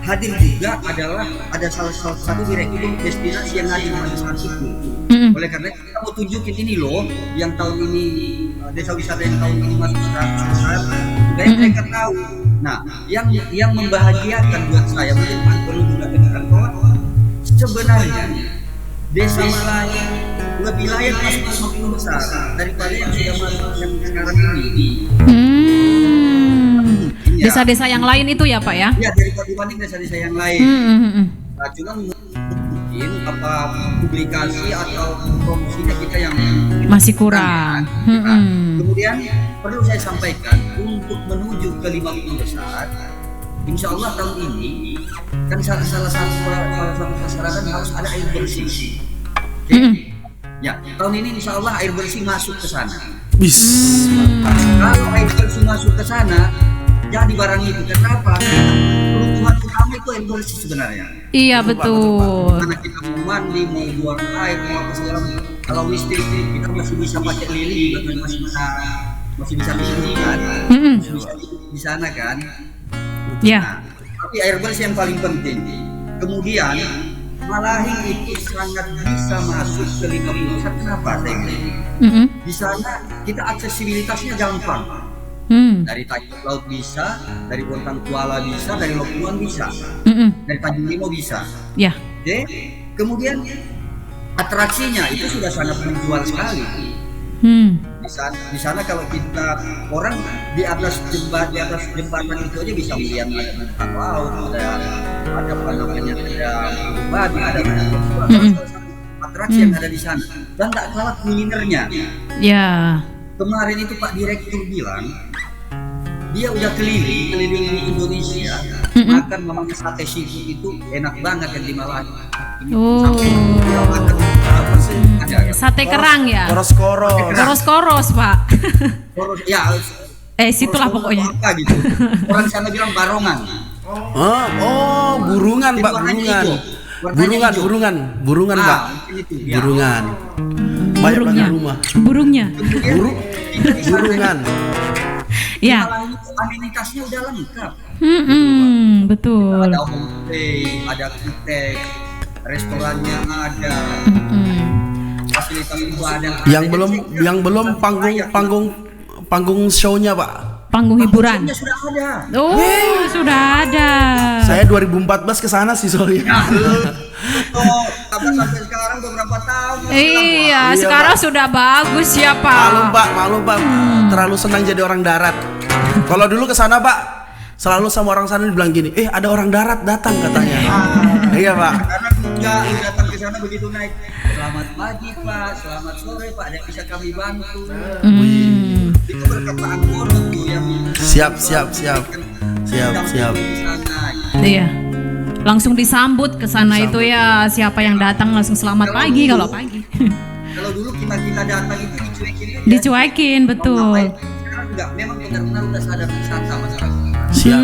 hadir juga adalah ada salah satu direktur destinasi yang hadir pada saat itu. Oleh karena itu kita mau tunjukin ini loh yang tahun ini desa wisata yang tahun ini masuk 100 besar supaya mereka tahu. Nah, yang membahagiakan buat saya mungkin perlu juga dengarkan bahwa sebenarnya desa Malahi lebih layak masuk 50 besar daripada yang sudah masuk yang sekarang ini. Desa-desa yang lain itu ya, Pak ya? Ya, dibanding desa-desa yang lain. Nah, cuma mungkin apa publikasi atau promosinya kita yang Masih kurang. Kemudian perlu saya sampaikan untuk menuju ke 50 besar, insya Allah tahun ini kan salah satu persyaratan harus ada air bersih. Ya, tahun ini insya Allah air bersih masuk ke sana. Kalau air bersih masuk ke sana, jadi barang itu. Kenapa? Kebutuhan utama itu air bersih sebenarnya. Iya, betul. Karena kita mau mandi, mau buang air, mau apa segala macam. Kalau listrik kita masih bisa pakai lilin, masih bisa kan? Masih bisa di sana kan? Ya. Nah, tapi air bersih yang paling penting. Kemudian Malahi itu sangat bisa masuk ke 50 besar. Kenapa saya bilang? Di sana kita aksesibilitasnya gampang. Dari Tanjung Laut bisa, dari Bontang Kuala bisa, dari Lokuan bisa, dari Tanjung Limo bisa. Ya. Oke. Kemudian atraksinya itu sudah sangat menjual sekali. Di sana kalau kita orang di atas jembatan itu aja bisa melihat ada bintang laut, ada apa namanya, ada babi, ada atraksi yang ada di sana. Dan tak kalah kulinernya. Ya. Kemarin itu Pak Direktur bilang dia udah keliling di Indonesia, makan memakai sate seafood itu enak banget yang di Malahi. Sate kerang ya. Koros, Pak. Ya. Situlah pokoknya. Apa gitu. Orang sana bilang barongan. Burungan, Pak, burungan. Burungan, Pak. Burungan. Burungnya. Burungnya. Burungan. Ya. Amenitasnya udah lengkap. Betul. Ada homestay, ada kutek, restorannya ada. Fasilitas itu ada. Yang belum panggung show-nya, Pak. Panggung hiburan. Sudah ada. Sudah ada. Saya 2014 ke sana sih soalnya. Sampai sekarang beberapa tahun. Iya, sekarang sudah bagus ya, Pak. Malu, Pak. Terlalu senang jadi orang darat. Kalau dulu ke sana, Pak, selalu sama orang sana dibilang gini, ada orang darat datang katanya. Iya, Pak. Karena datang ke sana begitu naik. Selamat pagi, Pak. Selamat sore, Pak. Ada bisa kami bantu. Itu perkataan bodoh tuh yang Siap. Iya. Langsung disambut ke sana itu ya, siapa yang datang langsung selamat pagi kalau pagi. Kalau dulu kita datang itu dicuekin. Dicuekin, betul. Sekarang enggak, memang benar-benar udah sadar wisata masyarakat. Siap.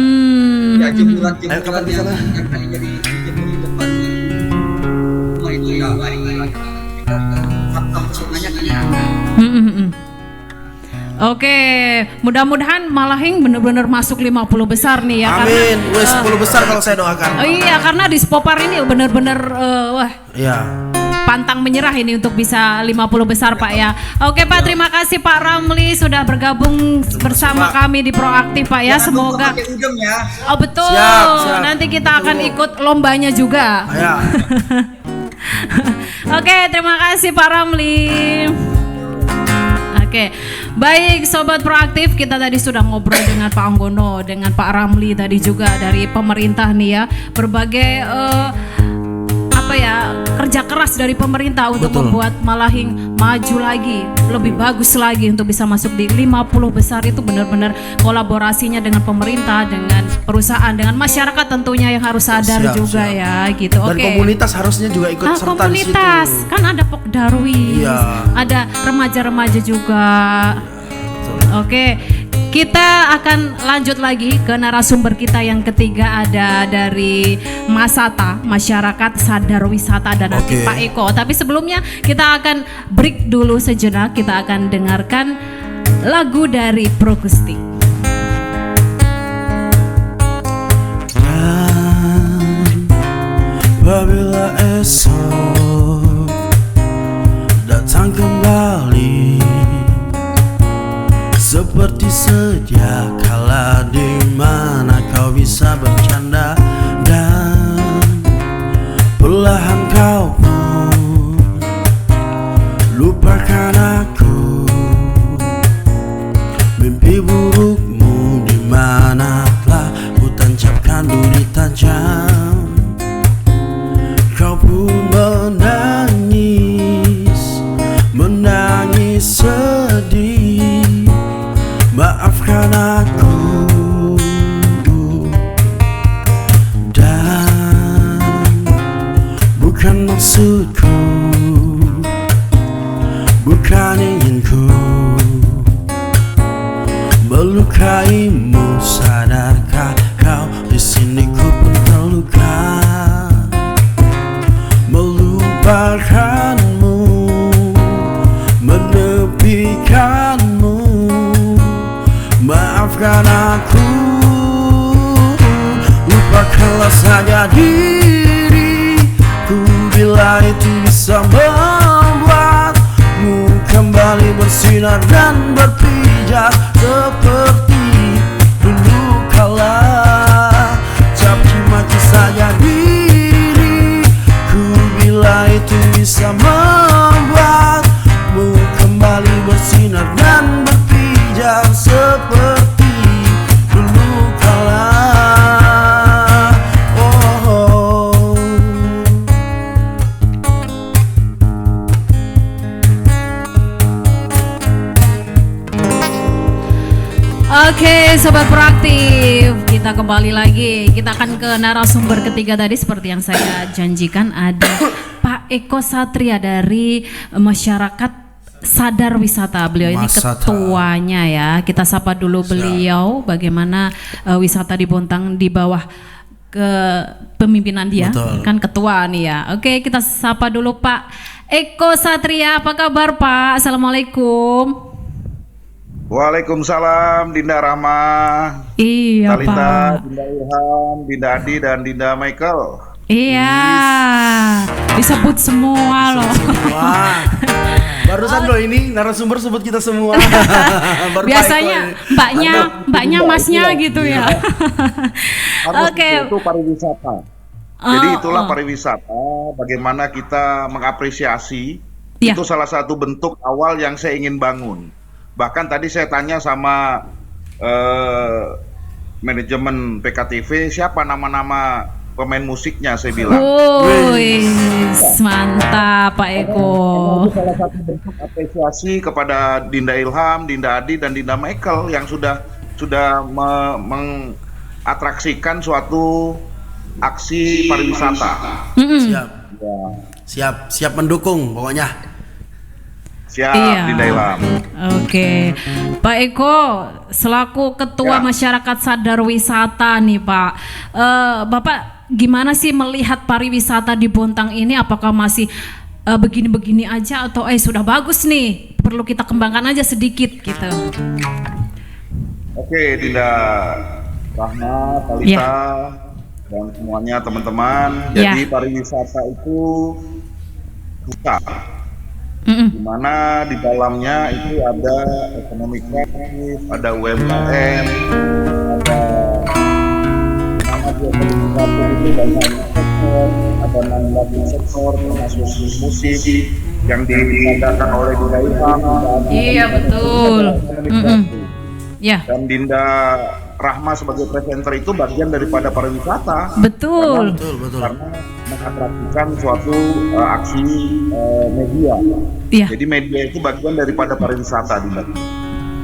Ya jemuran yang tadi jadi jemur di depan rumah itu ya hari-hari. Kita pesonanya kan. Oke, mudah-mudahan Malahing benar-benar masuk 50 besar nih ya. Amin. Karena, Wes 10 besar kalau saya doakan. oh iya, karena di Spopar ini benar-benar wah Iya. pantang menyerah ini untuk bisa 50 besar Pak ya. Oke Pak, terima kasih Pak Ramli sudah bergabung bersama Pak. kami di Proaktif Pak ya. Jangan Semoga lupa pakai ujung ya. oh betul. Siap. Nanti kita akan ikut lombanya juga. Ya. Oke, terima kasih Pak Ramli. Oke, baik Sobat Proaktif, kita tadi sudah ngobrol dengan Pak Anggono, dengan Pak Ramli tadi juga dari pemerintah nih ya, berbagai apa ya kerja keras dari pemerintah untuk Betul. membuat Malahing maju lagi, lebih bagus lagi untuk bisa masuk di 50 besar. Itu benar-benar kolaborasinya dengan pemerintah, dengan perusahaan, dengan masyarakat tentunya yang harus sadar Siap, juga siap. ya gitu. Dan Oke. komunitas harusnya juga ikut serta Komunitas di situ. kan ada Pokdarwis, Iya. ada remaja-remaja juga. Oke, kita akan lanjut lagi ke narasumber kita yang ketiga, ada dari Masata, Masyarakat Sadar Wisata, dan nanti Oke. Pak Eko. Tapi sebelumnya kita akan break dulu sejenak, kita akan dengarkan lagu dari Prokustik. Dan apabila esok datang kembali seperti sedia kala, di mana kau bisa bercanda dan perlahan kau pun lupakan aku. Mimpi burukmu di mana telah ku tancapkan duri tajam, kau pun menangis sedih. Maafkan aku, dan bukan maksudku, bukan inginku melukaimu. Sadarkah kau di sini ku pun terluka, melupakanmu, menepikanmu. Maafkan aku, lupakanlah saja diriku bila itu bisa membuatmu kembali bersinar dan berpijar seperti dulu kala. Caci maki saja diriku bila itu bisa membuatmu kembali bersinar dan berpijar seperti dulu kala. Oh. Oke, Sobat Proaktif, kita kembali lagi. Kita akan ke narasumber ketiga tadi seperti yang saya janjikan, ada Pak Eko Satria dari Masyarakat Sadar Wisata. Beliau ini Masata. ketuanya ya. Kita sapa dulu beliau bagaimana wisata di Bontang di bawah ke pemimpinan dia. Betul. Kan ketua nih ya. Oke, kita sapa dulu Pak Eko Satria. Apa kabar Pak? Assalamualaikum. Waalaikumsalam Dinda Rahma, Iya Talita, Pak. Dinda Ilham, Dinda Adi, dan Dinda Michael. Iya, disebut semua loh. Wah, barusan loh ini narasumber sebut kita semua. Baru Biasanya Pak Eko ini. mbaknya masnya gitu ya. Harus Oke. itu pariwisata. Oh, Jadi itulah oh. pariwisata, bagaimana kita mengapresiasi, Iya. itu salah satu bentuk awal yang saya ingin bangun. Bahkan tadi saya tanya sama manajemen PKTV, siapa nama-nama pemain musiknya, saya bilang. Wih, mantap Pak Eko. Itu salah satu bentuk apresiasi kepada Dinda Ilham, Dinda Adi, dan Dinda Michael yang sudah mengatraksikan suatu aksi pariwisata. Siap. Siap mendukung pokoknya. Siap, Iya. Dinda Ilham. Oke, Pak Eko selaku Ketua Ya. Masyarakat Sadar Wisata nih Pak, Bapak gimana sih melihat pariwisata di Bontang ini? Apakah masih begini-begini aja atau sudah bagus nih, perlu kita kembangkan aja sedikit gitu. Oke, Dinda Rahma, Talita, dan semuanya teman-teman. Jadi pariwisata itu buka, di mana di dalamnya itu ada ekonomi kreatif, ada UMKM, ada pariwisata itu banyak sektor, ada non-label sektor, termasuk musik yang diadakan oleh Dinda Ilham. Iya betul. Ya. Dan Dinda Rahma sebagai presenter itu bagian daripada pariwisata. Betul. Karena mengatraksikan suatu aksi media. Iya. Jadi media itu bagian daripada pariwisata, Dinda.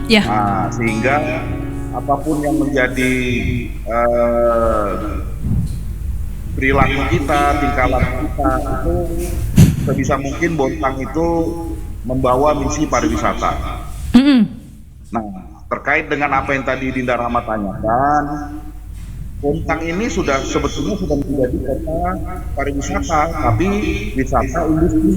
Ya. Nah, sehingga apapun yang menjadi perilaku kita, tingkah laku kita itu sebisa mungkin Bontang itu membawa misi pariwisata. Nah, terkait dengan apa yang tadi Dinda Rahma tanyakan, Bontang ini sebetulnya sudah menjadi kota pariwisata, tapi wisata industri.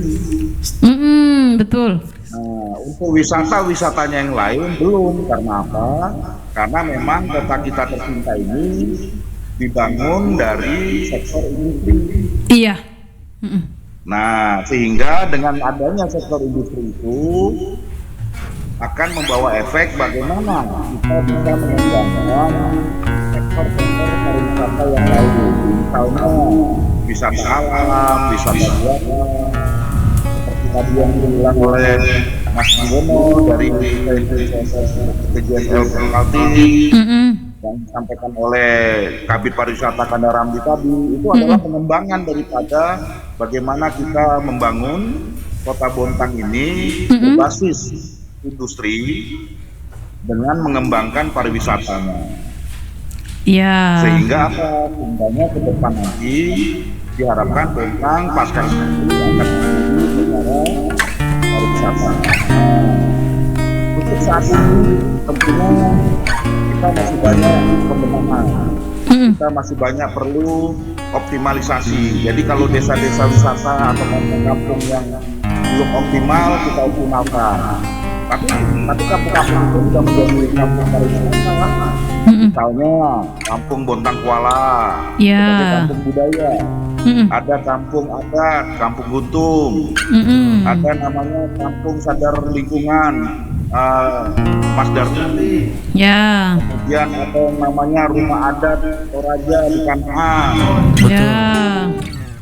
Betul. Nah, untuk wisatanya yang lain belum. Karena apa? Karena memang kota kita tercinta ini dibangun dari sektor industri. Iya. Nah, sehingga dengan adanya sektor industri itu akan membawa efek bagaimana kita bisa mengembangkan sektor-sektor pariwisata yang lain, misalnya wisata alam, wisata buatan, seperti tadi yang dibilang oleh Mas Bono dari KJSL Kalti yang disampaikan oleh Kabid Pariwisata Kandarambi tadi, itu adalah pengembangan daripada bagaimana kita membangun kota Bontang ini berbasis industri dengan mengembangkan pariwisatanya. Iya. Sehingga apa? Sebenarnya ke depan nanti diharapkan Bontang pasca ini akan menjadi negara pariwisata. Untuk saat ini tentunya kita masih banyak pembenahan. Kita masih banyak perlu optimalisasi. Jadi kalau desa-desa wisata atau kampung-kampung yang belum optimal kita optimalkan. Tapi kampung-kampung itu sudah menjadi kampung pariwisata. Misalnya kampung Bontang Kuala, sebagai kampung budaya. Ada kampung adat, kampung Guntung. Ada namanya kampung sadar lingkungan, Mas Darti. Ya. Kemudian ada namanya rumah adat Toraja di Kanaan. Ya.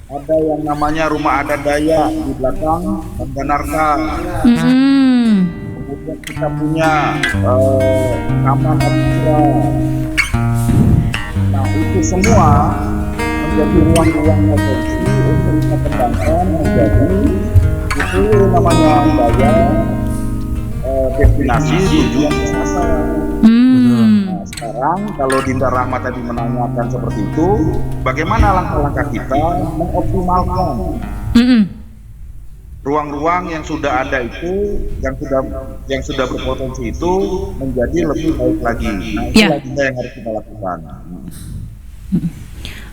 Ada yang namanya rumah adat Dayak di belakang Bandarka. Kemudian kita punya Taman Adira. Nah, itu semua menjadi ruang-ruang potensi untuk kita kembangkan menjadi itu namanya daya destinasi tujuan wisata. Nah, sekarang kalau Dinda Rahma tadi menanyakan seperti itu, bagaimana langkah-langkah kita mengoptimalkan ruang-ruang yang sudah ada itu, yang sudah berpotensi itu menjadi lebih baik lagi. Nah, itulah yang harus kita lakukan.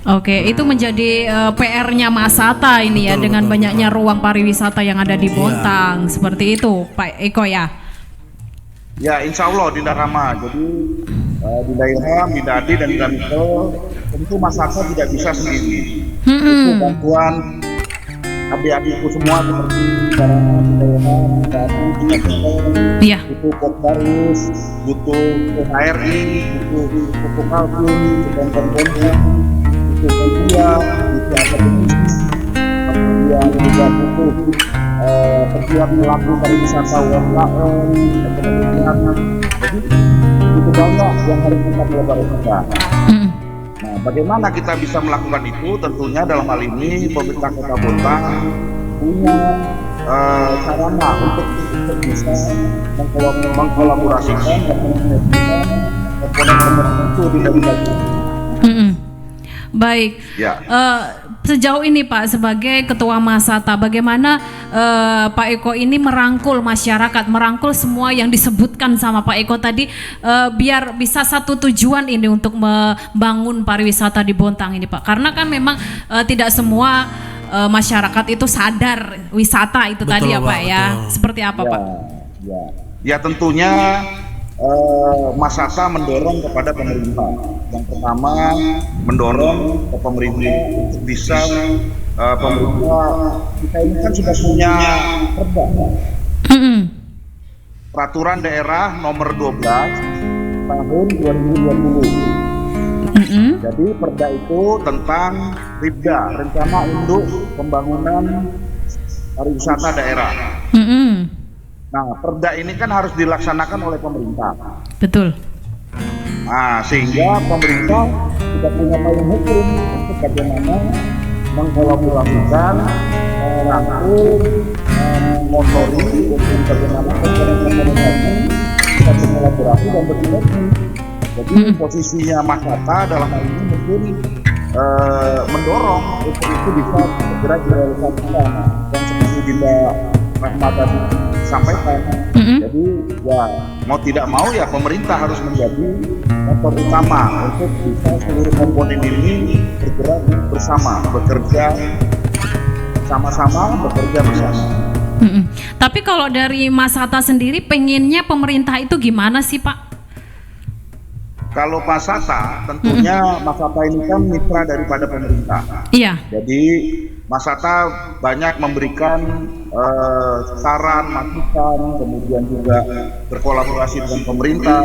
Oke, itu menjadi PR-nya Mas Sata ini ya, dengan banyaknya ruang pariwisata yang ada di Bontang. Seperti itu, Pak Eko ya. Ya, insya Allah Dinda Rahma. Jadi Dinda Ilham, Dinda Adi, dan Dinda Miko tentu Mas Sata tidak bisa sendiri. Itu bantuan adik-adikku semua seperti Sarana, Dinda Ilham, Dinda Adi, Dinda Miko. Butuh Kopdarus, butuh PHRI, butuh pupuk kalsium, butuh komponen, butuh media, butuh akademisi, kemudian juga butuh pegiat pelaku pariwisata UMKM, ekonomi kreatif. Jadi itu banyak yang harus kita coba. Nah, bagaimana kita bisa melakukan itu? Tentunya dalam hal ini pemerintah Kota Bontang punya sarana untuk bisa mengkolaborasikan dan menjadikan komponen-komponen itu di dalam. Baik. Ya. Sejauh ini Pak sebagai Ketua Masata, bagaimana Pak Eko ini merangkul masyarakat, merangkul semua yang disebutkan sama Pak Eko tadi, biar bisa satu tujuan ini untuk membangun pariwisata di Bontang ini Pak. Karena kan memang tidak semua masyarakat itu sadar wisata itu Betul, tadi ya Pak, Pak ya. betul. Seperti apa Pak? Ya tentunya Mas Hatta mendorong kepada pemerintah. Yang pertama mendorong ke pemerintah untuk bisa pemerintah kita ini kan sudah punya perda, peraturan daerah nomor 12 tahun 2020. Jadi perda itu tentang RIPDA, rencana untuk pembangunan pariwisata daerah. Nah, perda ini kan harus dilaksanakan oleh pemerintah. Betul. Nah, sehingga pemerintah tidak punya payung hukum untuk bagaimana mengkolaborasikan, merangkul, mengotori untuk bagaimana komponen-komponen ini bisa berkolaborasi dan bersinergi. Jadi posisinya Mas Hatta dalam hal ini mungkin mendorong untuk itu bisa segera direalisasikan dan seperti Dinda Rahma tadi sampaikan. Jadi ya mau tidak mau ya pemerintah harus menjadi motor utama untuk bisa seluruh komponen ini bergerak bersama, bekerja sama-sama, bekerja bersama. Tapi kalau dari Mas Hatta sendiri pengennya pemerintah itu gimana sih Pak? Kalau Mas Hatta tentunya Mas Hatta ini kan mitra daripada pemerintah. Iya. Jadi Mas Hatta banyak memberikan saran, masukan, kemudian juga berkolaborasi dengan pemerintah,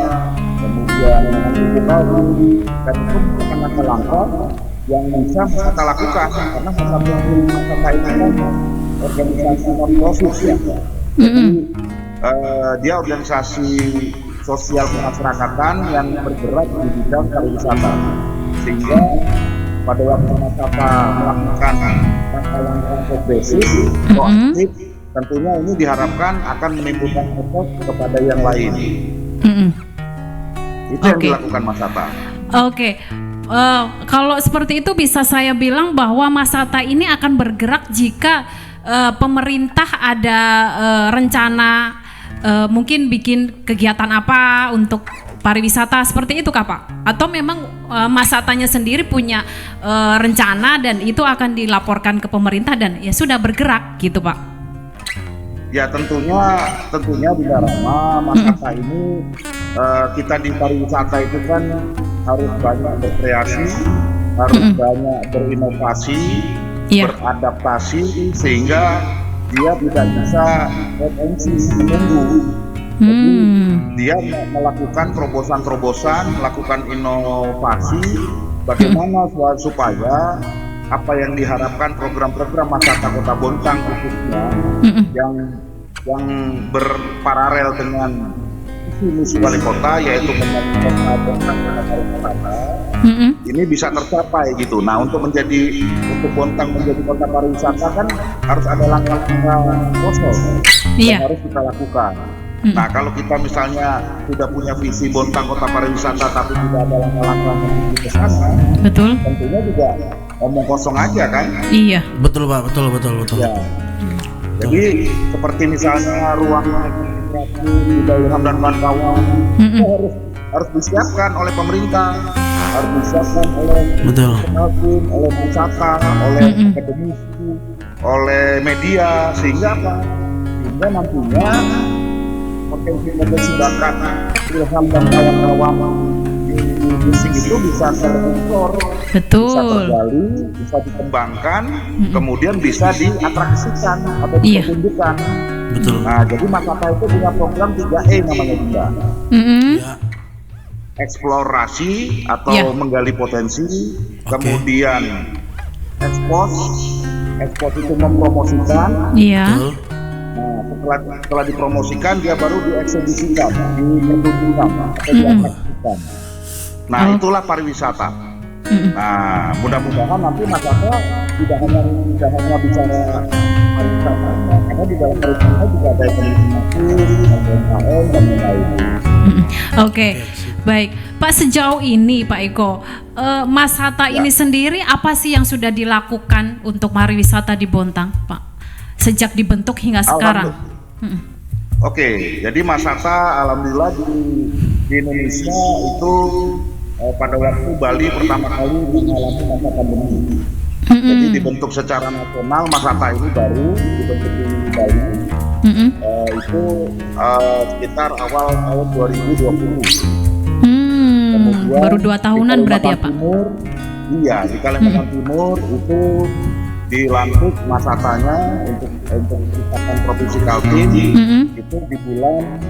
kemudian mengedukasi, dan itu merupakan langkah-langkah yang bisa Mas Hatta lakukan karena Mas Hatta ini kan organisasi non-profit ya. Jadi dia organisasi sosial kemasyarakatan yang bergerak di bidang pariwisata, sehingga pada waktu Mas Hatta melakukan langkah-langkah progresif, proaktif, tentunya ini diharapkan akan menimbulkan efek kepada yang lain. Itu yang dilakukan Mas Hatta. Oke. Kalau seperti itu bisa saya bilang bahwa Mas Hatta ini akan bergerak jika pemerintah ada rencana mungkin bikin kegiatan apa untuk pariwisata seperti itu kah Pak? Atau memang Mas Hattanya sendiri punya rencana dan itu akan dilaporkan ke pemerintah dan ya sudah bergerak gitu Pak? Ya tentunya di Rahma Mas Hatta ini kita di pariwisata itu kan harus banyak berkreasi, harus banyak berinovasi, beradaptasi sehingga dia tidak bisa potensi menunggu. Jadi dia melakukan terobosan-terobosan, melakukan inovasi bagaimana supaya apa yang diharapkan program-program masyarakat Kota Bontang khususnya yang berparalel dengan misi wali kota yaitu membangun kota Bontang ini bisa tercapai gitu. Nah untuk Bontang menjadi kota pariwisata kan harus ada langkah-langkah proses yang harus kita lakukan. Nah kalau kita misalnya sudah punya visi Bontang kota pariwisata tapi tidak ada langkah-langkah menuju ke sana, betul. Tentunya juga omong kosong aja kan? Iya. Betul Pak, betul. Ya. Jadi seperti misalnya ruang di Ilham dan kawan-kawan itu harus disiapkan oleh pemerintah, harus disiapkan oleh penelpon, oleh wisata, oleh akademisi, oleh media, sehingga apa? Sehingga nantinya potensi bakat Ilham dan kawan-kawan di musik itu bisa terekspor, bisa tergali, bisa dikembangkan, kemudian bisa diatraksikan atau ditunjukkan. Betul. Nah, jadi Mas Hatta itu punya program 3E namanya juga. Eksplorasi atau menggali potensi, kemudian ekspos itu mempromosikan. Iya. Nah, setelah dipromosikan dia baru dieksebisikan, dipertunjukkan atau diatraksikan. Nah, itulah pariwisata. Nah, mudah-mudahan nanti Mas Hatta tidak hanya bicara pariwisata, karena di dalam pariwisata juga ada ekonomi UMKM dan lain-lain. Oke, baik. Pak sejauh ini Pak Eko, Mas Hatta ini sendiri apa sih yang sudah dilakukan untuk pariwisata di Bontang, Pak? Sejak dibentuk hingga sekarang. Oke, jadi Mas Hatta alhamdulillah di Indonesia itu pada waktu Bali pertama kali mengalami masa pandemi. Jadi dibentuk secara nasional, Masata ini baru dibentuk di Bali. Itu sekitar awal tahun 2020. Kemudian Baru 2 tahunan berarti ya Pak? Timur, iya, di Kalimantan Timur itu dilantik Masatanya untuk tingkatan provinsi Kaltim itu di bulan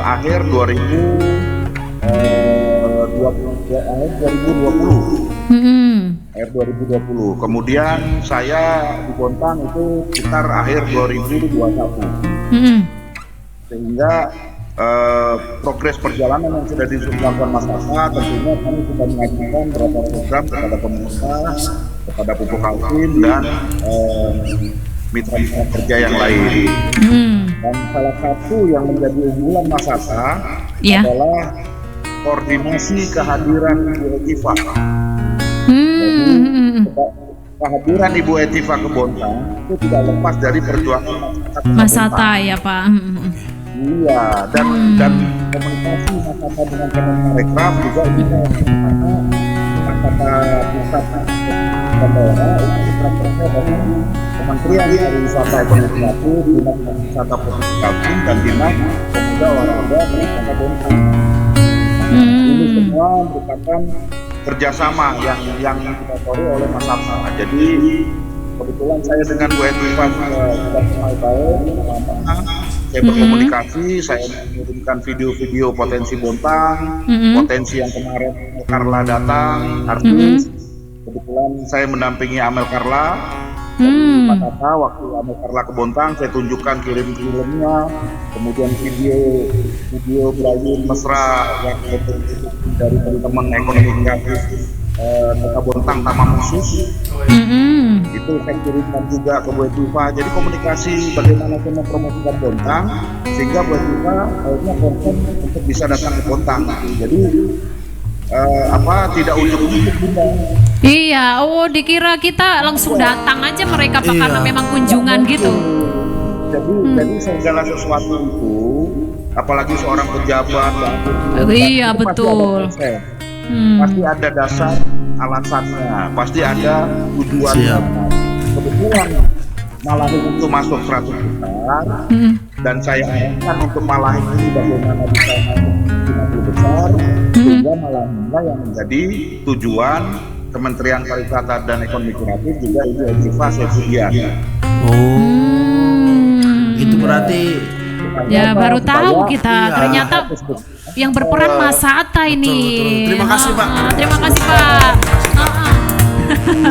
akhir 2020. Kemudian saya di Bontang itu sekitar akhir 2021. Sehingga progres perjalanan yang sudah dilakukan Mas Asa, tentunya kami sudah mengajukan beberapa program kepada pemerintah, kepada Pupuk Kaltim dan mitra-mitra kerja yang lain. Dan salah satu yang menjadi unggulan Mas Asa adalah koordinasi kehadiran Ibu Etiva. Jadi kehadiran Ibu Etiva ke Bontang itu tidak lepas dari perjuangan Mas Ata ya Pak. Iya, dan komunikasi Mas Ata dengan Kemenparekraf juga ini karena Mas Ata pusat dan daerah itu mitra-kerja dari Kementerian Pariwisata Ekonomi Kreatif, Dinas Pariwisata Provinsi Kaltim dan Dinas Pemuda Olahraga dan Wisata Bontang. Ini semua merupakan kerjasama yang didasari oleh Mas Ata. Jadi kebetulan saya dengan Bu Etiva sudah kenal baik, saya berkomunikasi, saya mengirimkan video-video potensi Bontang, potensi yang kemarin Carla datang, artis. Kebetulan saya mendampingi Amel Carla. Mas Ata waktu Amel Carla ke Bontang, saya tunjukkan kirim-kirimnya, kemudian video Brian mesra yang dari teman-teman ekonomi kreatif Kota Bontang Tama Musus. Itu saya kirimkan juga ke Bu Etiva. Jadi komunikasi bagaimana saya mempromosikan Bontang sehingga Bu Etiva akhirnya konsen untuk bisa datang ke Bontang. Jadi tidak ujuk-ujuk juga. Iya, dikira kita langsung datang aja mereka Pak karena memang kunjungan gitu. Jadi segala sesuatu itu, apalagi seorang pejabat, iya betul. Pasti ada dasar alasannya, pasti ada tujuannya. Kebetulan Malahing untuk masuk 100 besar, dan saya arahkan untuk Malahing ini bagaimana bisa masuk 50 besar, sehingga Malahingnya yang menjadi tujuan Kementerian Pariwisata dan Ekonomi Kreatif juga Ibu Etiva Saifudian. Itu berarti ya baru tahu kita ternyata yang berperan Mas Ata ini. Betul. Terima kasih Pak. Terima kasih Pak.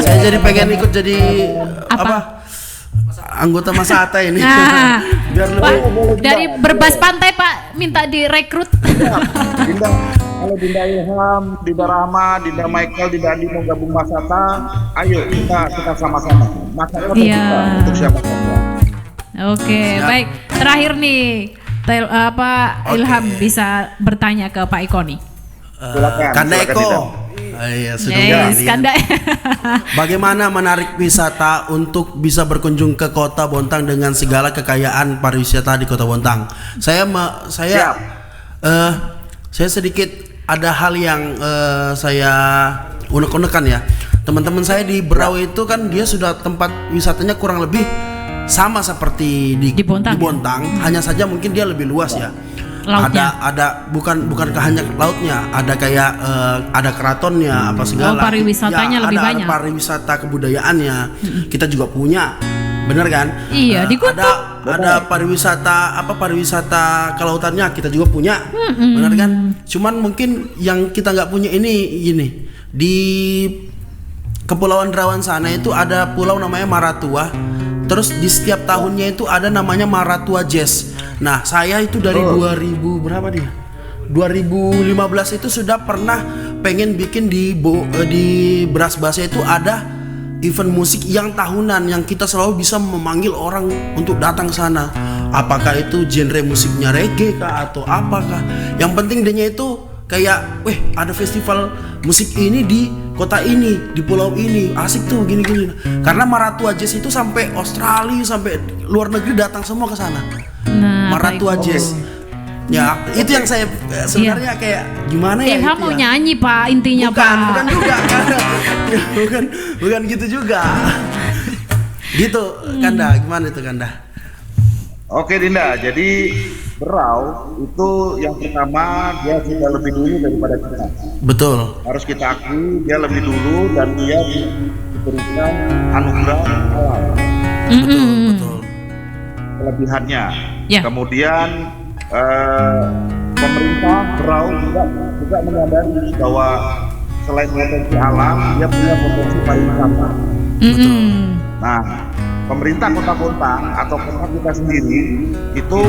Saya jadi pengen ikut jadi anggota Mas Ata ini. Biar Pak, lebih dari Berbas Pantai Pak minta direkrut. Kalau Dinda Ilham, Dinda Rahma, Dinda Michael, Dinda Adi mau gabung Mas Ata, ayo kita sama-sama. Mas Ata untuk siapa saja. Oke, baik. Terakhir nih, Ilham bisa bertanya ke Pak Iko nih. Kanda Eko. Iya, sudah. Yes, Kanda. Bagaimana menarik wisata untuk bisa berkunjung ke Kota Bontang dengan segala kekayaan pariwisata di Kota Bontang? Saya sedikit ada hal yang saya unek-unekan ya. Teman-teman saya di Berau itu kan dia sudah tempat wisatanya kurang lebih sama seperti di Bontang, hanya saja mungkin dia lebih luas ya. Lautnya. Ada bukan hanya lautnya, ada kayak ada keratonnya apa segala. Pariwisatanya lebih banyak. Ada pariwisata kebudayaannya. Kita juga punya. Bener kan? Iya, di Kota. Ada pariwisata kelautannya kita juga punya. Bener kan? Cuman mungkin yang kita nggak punya ini gini. Di Kepulauan Derawan sana itu ada pulau namanya Maratua. Terus di setiap tahunnya itu ada namanya Maratua Jazz. Nah, saya itu dari 2015 itu sudah pernah pengen bikin di Beras Basa itu ada event musik yang tahunan yang kita selalu bisa memanggil orang untuk datang ke sana. Apakah itu genre musiknya reggae kah atau apakah? Yang penting dia itu kayak, ada festival musik ini di kota ini, di pulau ini, asik tuh gini-gini. Karena Maratua Jazz itu sampai Australia, sampai luar negeri datang semua ke sana. Maratua Jazz. Ya, itu yang saya sebenarnya kayak gimana ya? Ilham itu mau ya? nyanyi Pak, intinya Bukan, Pak. bukan juga kan. bukan gitu juga. Gitu, Kanda, gimana itu Kanda? Oke Dinda, jadi berau itu yang pertama dia sudah lebih dulu daripada kita. Betul. Harus kita akui dia lebih dulu dan dia diberikan anugerah alam Betul. kelebihannya. Ya. Kemudian pemerintah berau juga menyadari bahwa selain potensi alam dia punya potensi pariwisata. Nah, pemerintah Kota Bontang atau kota kita sendiri itu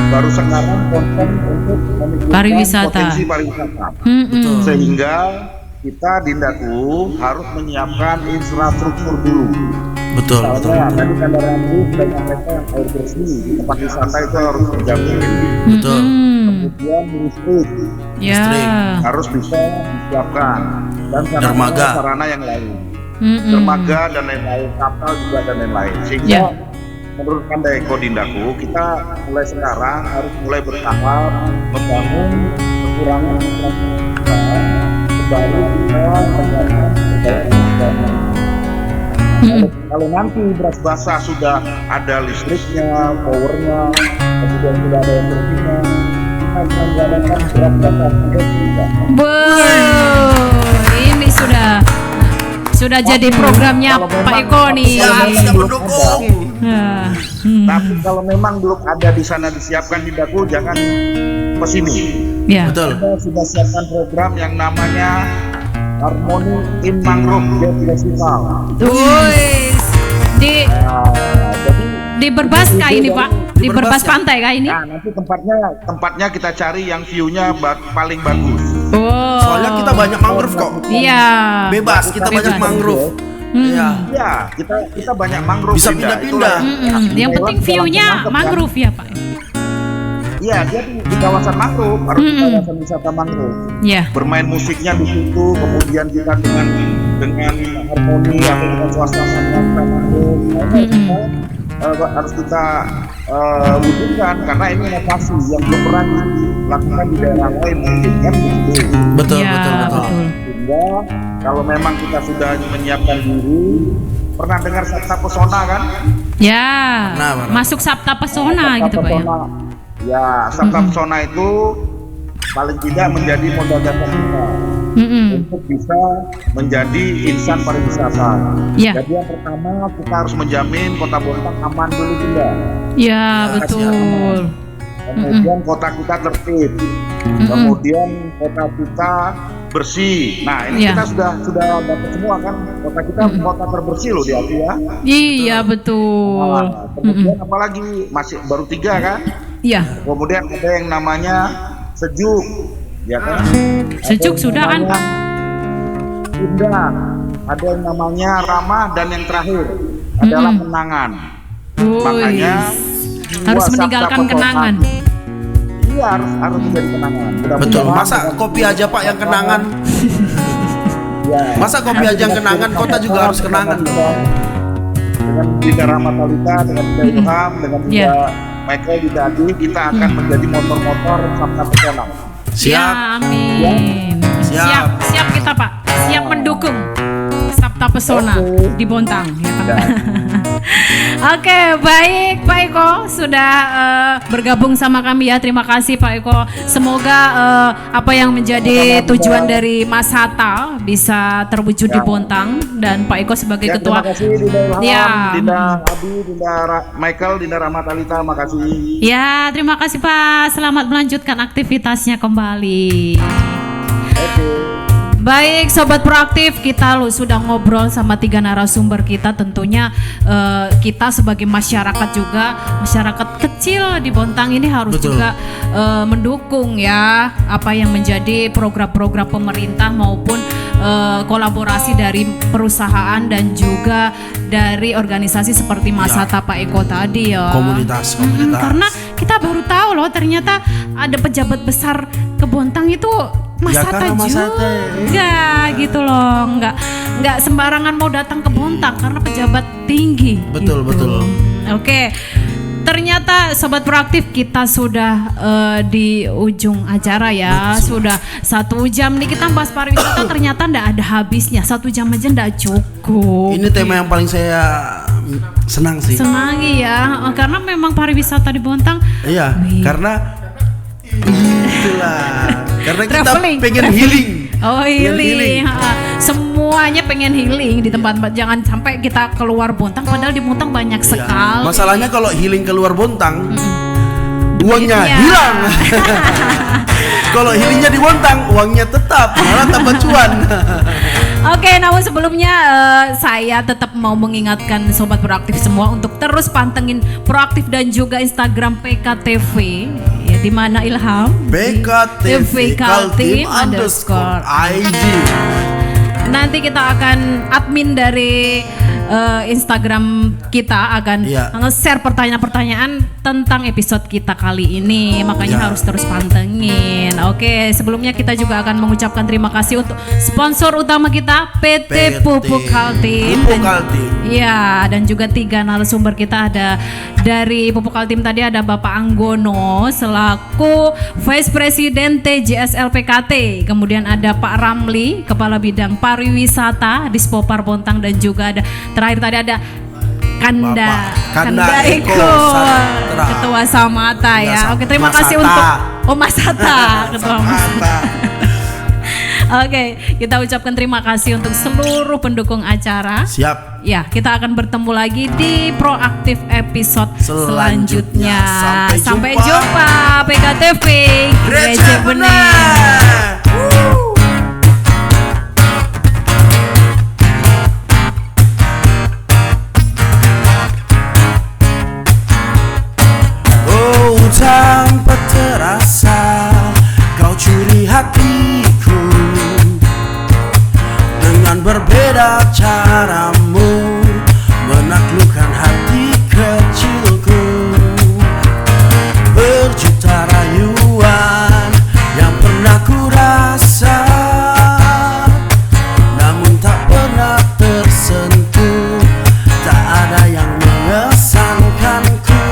baru sekarang konsen untuk memikirkan Pariwisata. potensi pariwisata. Betul. Sehingga kita di Ndaku harus menyiapkan infrastruktur dulu. Betul. Misalnya tadi Kanda Rambu sudah menyampaikan air bersih di tempat wisata itu harus dijamin. Betul. Kemudian listrik Ya. harus bisa disiapkan dan Dermaga. sarana yang lain. Dermaga dan lain-lain, kapal juga dan lain-lain. Sehingga Ya. menurut Kanda Eko Dindaku, kita mulai sekarang harus mulai bertahap membangun kekurangan infrastruktur baru kita menyiapkan kebudayaan. Kalau nanti beras basah sudah ada listriknya, powernya, kemudian sudah ada yang bersihnya, kita bisa menggunakan beras basah juga. Ini sudah jadi programnya kalau Pak memang- Eko nih. Siap mendukung. Nah, Tapi kalau memang belum ada di sana disiapkan di Daku, jangan pesimis. ya. Betul. Kita sudah siapkan program yang namanya Harmony in Mangrove Jazz Festival. Wih, di Jadi di Berbaska ini Pak, di Berbas pantai kah ini? nah, nanti tempatnya kita cari yang view-nya paling bagus. Oh. Soalnya kita banyak mangrove kok. Iya. Bebas, kita banyak Bebas. mangrove. Iya. Ya, kita banyak mangrove. Bisa Dinda. pindah-pindah. Itulah Yang penting view-nya mangrove ya Pak. Iya, dia di kawasan mangrove, harus di kawasan wisata mangrove. Ya. Bermain musiknya di situ, kemudian kita dengan harmoni atau dengan suasana mangrove. Harus kita wujudkan karena ini inovasi yang belum pernah dilakukan di daerah lain mungkin kan gitu. Betul, Ya, betul. Sehingga kalau memang kita sudah menyiapkan diri, pernah dengar Sabta Pesona kan? Ya. Pernah. Masuk Sabta Pesona gitu Pak ya. Ya, Sabta Pesona itu paling tidak menjadi modal dasar kita untuk bisa menjadi insan pariwisata. Ya. Jadi yang pertama kita harus menjamin Kota Bontang aman dulu juga. Ya, betul. Kemudian kota kita tertib. Kemudian kota kita bersih. Nah, ini Ya. kita sudah dapat semua kan. Kota kita kota terbersih loh di Asia. Iya, betul. Nah, kemudian apalagi masih baru 3 kan? Iya. Kemudian ada yang namanya sejuk, ya kan? Sejuk Ada yang sudah kan, namanya Pak? Indah, ada yang namanya ramah, dan yang terakhir adalah kenangan. Makanya harus dua meninggalkan Sabta Pesona. kenangan. Iya, harus menjadi kenangan. Betul. Mudah-mudahan Masa dengan- kopi aja Pak yang kenangan? Ya. Masa kopi aja yang kenangan, kota juga harus kenangan dong. Dengan Dinda Rahmatalita, dengan Dinda Ilham, dengan Dinda Ya. Michael, Dinda Adi, kita akan menjadi motor-motor Sabta Pesona. Siap. Ya, amin. Siap. Siap kita Pak. Siap mendukung Sabta Pesona di Bontang. Ya, kan? Oke, baik Pak Eko sudah bergabung sama kami ya. Terima kasih Pak Eko. Semoga apa yang menjadi tujuan dari Mas Hatta bisa terwujud di Bontang, dan Pak Eko sebagai Ya, ketua. terima kasih Dinda Ilham, Ya. Dinda Adi, Dinda Michael, Dinda Rahmatalita, makasih. Ya, terima kasih Pak. Selamat melanjutkan aktivitasnya kembali. Oke. Baik Sobat Proaktif, kita sudah ngobrol sama 3 narasumber kita. Tentunya kita sebagai masyarakat juga, masyarakat kecil di Bontang ini harus Betul. juga mendukung ya apa yang menjadi program-program pemerintah maupun kolaborasi dari perusahaan dan juga dari organisasi seperti Mas Ya. Hatta Pak Eko tadi ya. Komunitas. Karena kita baru tahu loh ternyata ada pejabat besar ke Bontang itu Mas Ya, Hatta karena Mas Hatta, juga gitu loh, nggak sembarangan mau datang ke Bontang karena pejabat tinggi. Betul, gitu. betul. Oke, Ternyata Sobat Proaktif kita sudah di ujung acara ya. Sudah 1 jam nih kita bahas pariwisata, ternyata ndak ada habisnya. 1 jam aja ndak cukup. Ini tema yang paling saya senang sih. Senangi ya, karena memang pariwisata di Bontang. Iya, Wih. karena itulah. Karena kita Traveling. pengen healing. Oh, Pengen healing. Semuanya pengen healing di tempat-tempat. Jangan sampai kita keluar Bontang padahal di Bontang banyak Iya. sekali. Masalahnya kalau healing keluar Bontang, uangnya Duitnya. hilang. Kalau healingnya di Bontang, uangnya tetap, malah tambah cuan. Oke, namun sebelumnya saya tetap mau mengingatkan Sobat Proaktif semua untuk terus pantengin Proaktif dan juga Instagram PKTV ya, di mana Ilham BKTV Kaltim underscore ID. Nanti kita akan admin dari Instagram kita akan Iya. nge-share pertanyaan-pertanyaan tentang episode kita kali ini, makanya Iya. harus terus pantengin. Oke, sebelumnya kita juga akan mengucapkan terima kasih untuk sponsor utama kita PT Pupuk Kaltim. Pupuk Kaltim. Iya, dan juga 3 narasumber kita ada dari Pupuk Kaltim tadi ada Bapak Anggono selaku Vice President TJSL PKT. Kemudian ada Pak Ramli, Kepala Bidang Pariwisata Dispopar Bontang, dan juga ada terakhir tadi ada Bapak Kanda Eko Eko, Satra. Ketua Samata ya. Enggak, Oke, terima Mas kasih Hatta. untuk Mas Hatta, Ketua Mas. Samata. Oke, kita ucapkan terima kasih untuk seluruh pendukung acara. Siap. Ya, kita akan bertemu lagi di Proaktif episode selanjutnya. Sampai Sampai jumpa. jumpa PKTV Receh benar. Oh, tanpa terasa kau curi hatiku dengan berbeda caramu menaklukkan hati kecilku. Berjuta rayuan yang pernah ku rasa, namun tak pernah tersentuh. Tak ada yang mengesankanku,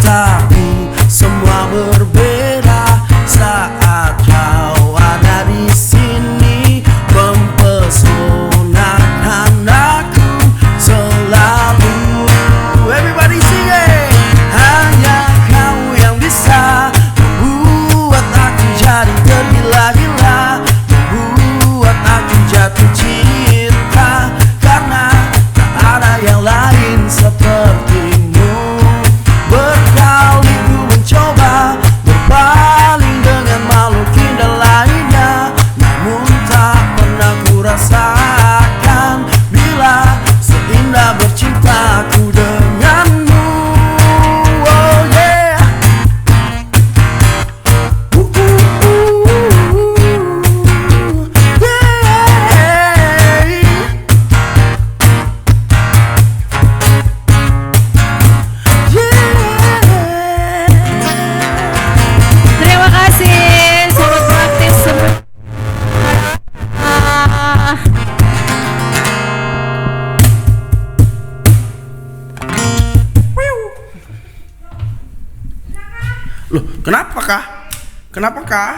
tapi semua berbeda saat kau ada di sini, mempesonakan aku selalu. Everybody sing it. Hanya kau yang bisa membuat aku jadi tergila-gila, membuat aku jatuh cinta, karena tak ada yang lain sepertimu. Berkali ku mencoba berpaling dengan makhluk indah lainnya, namun tak pernah ku rasakan bila seindah bercintaku denganmu. Oh yeah. Terima kasih Sobat Proaktif semua. Loh, kenapa kah? Kenapa kah?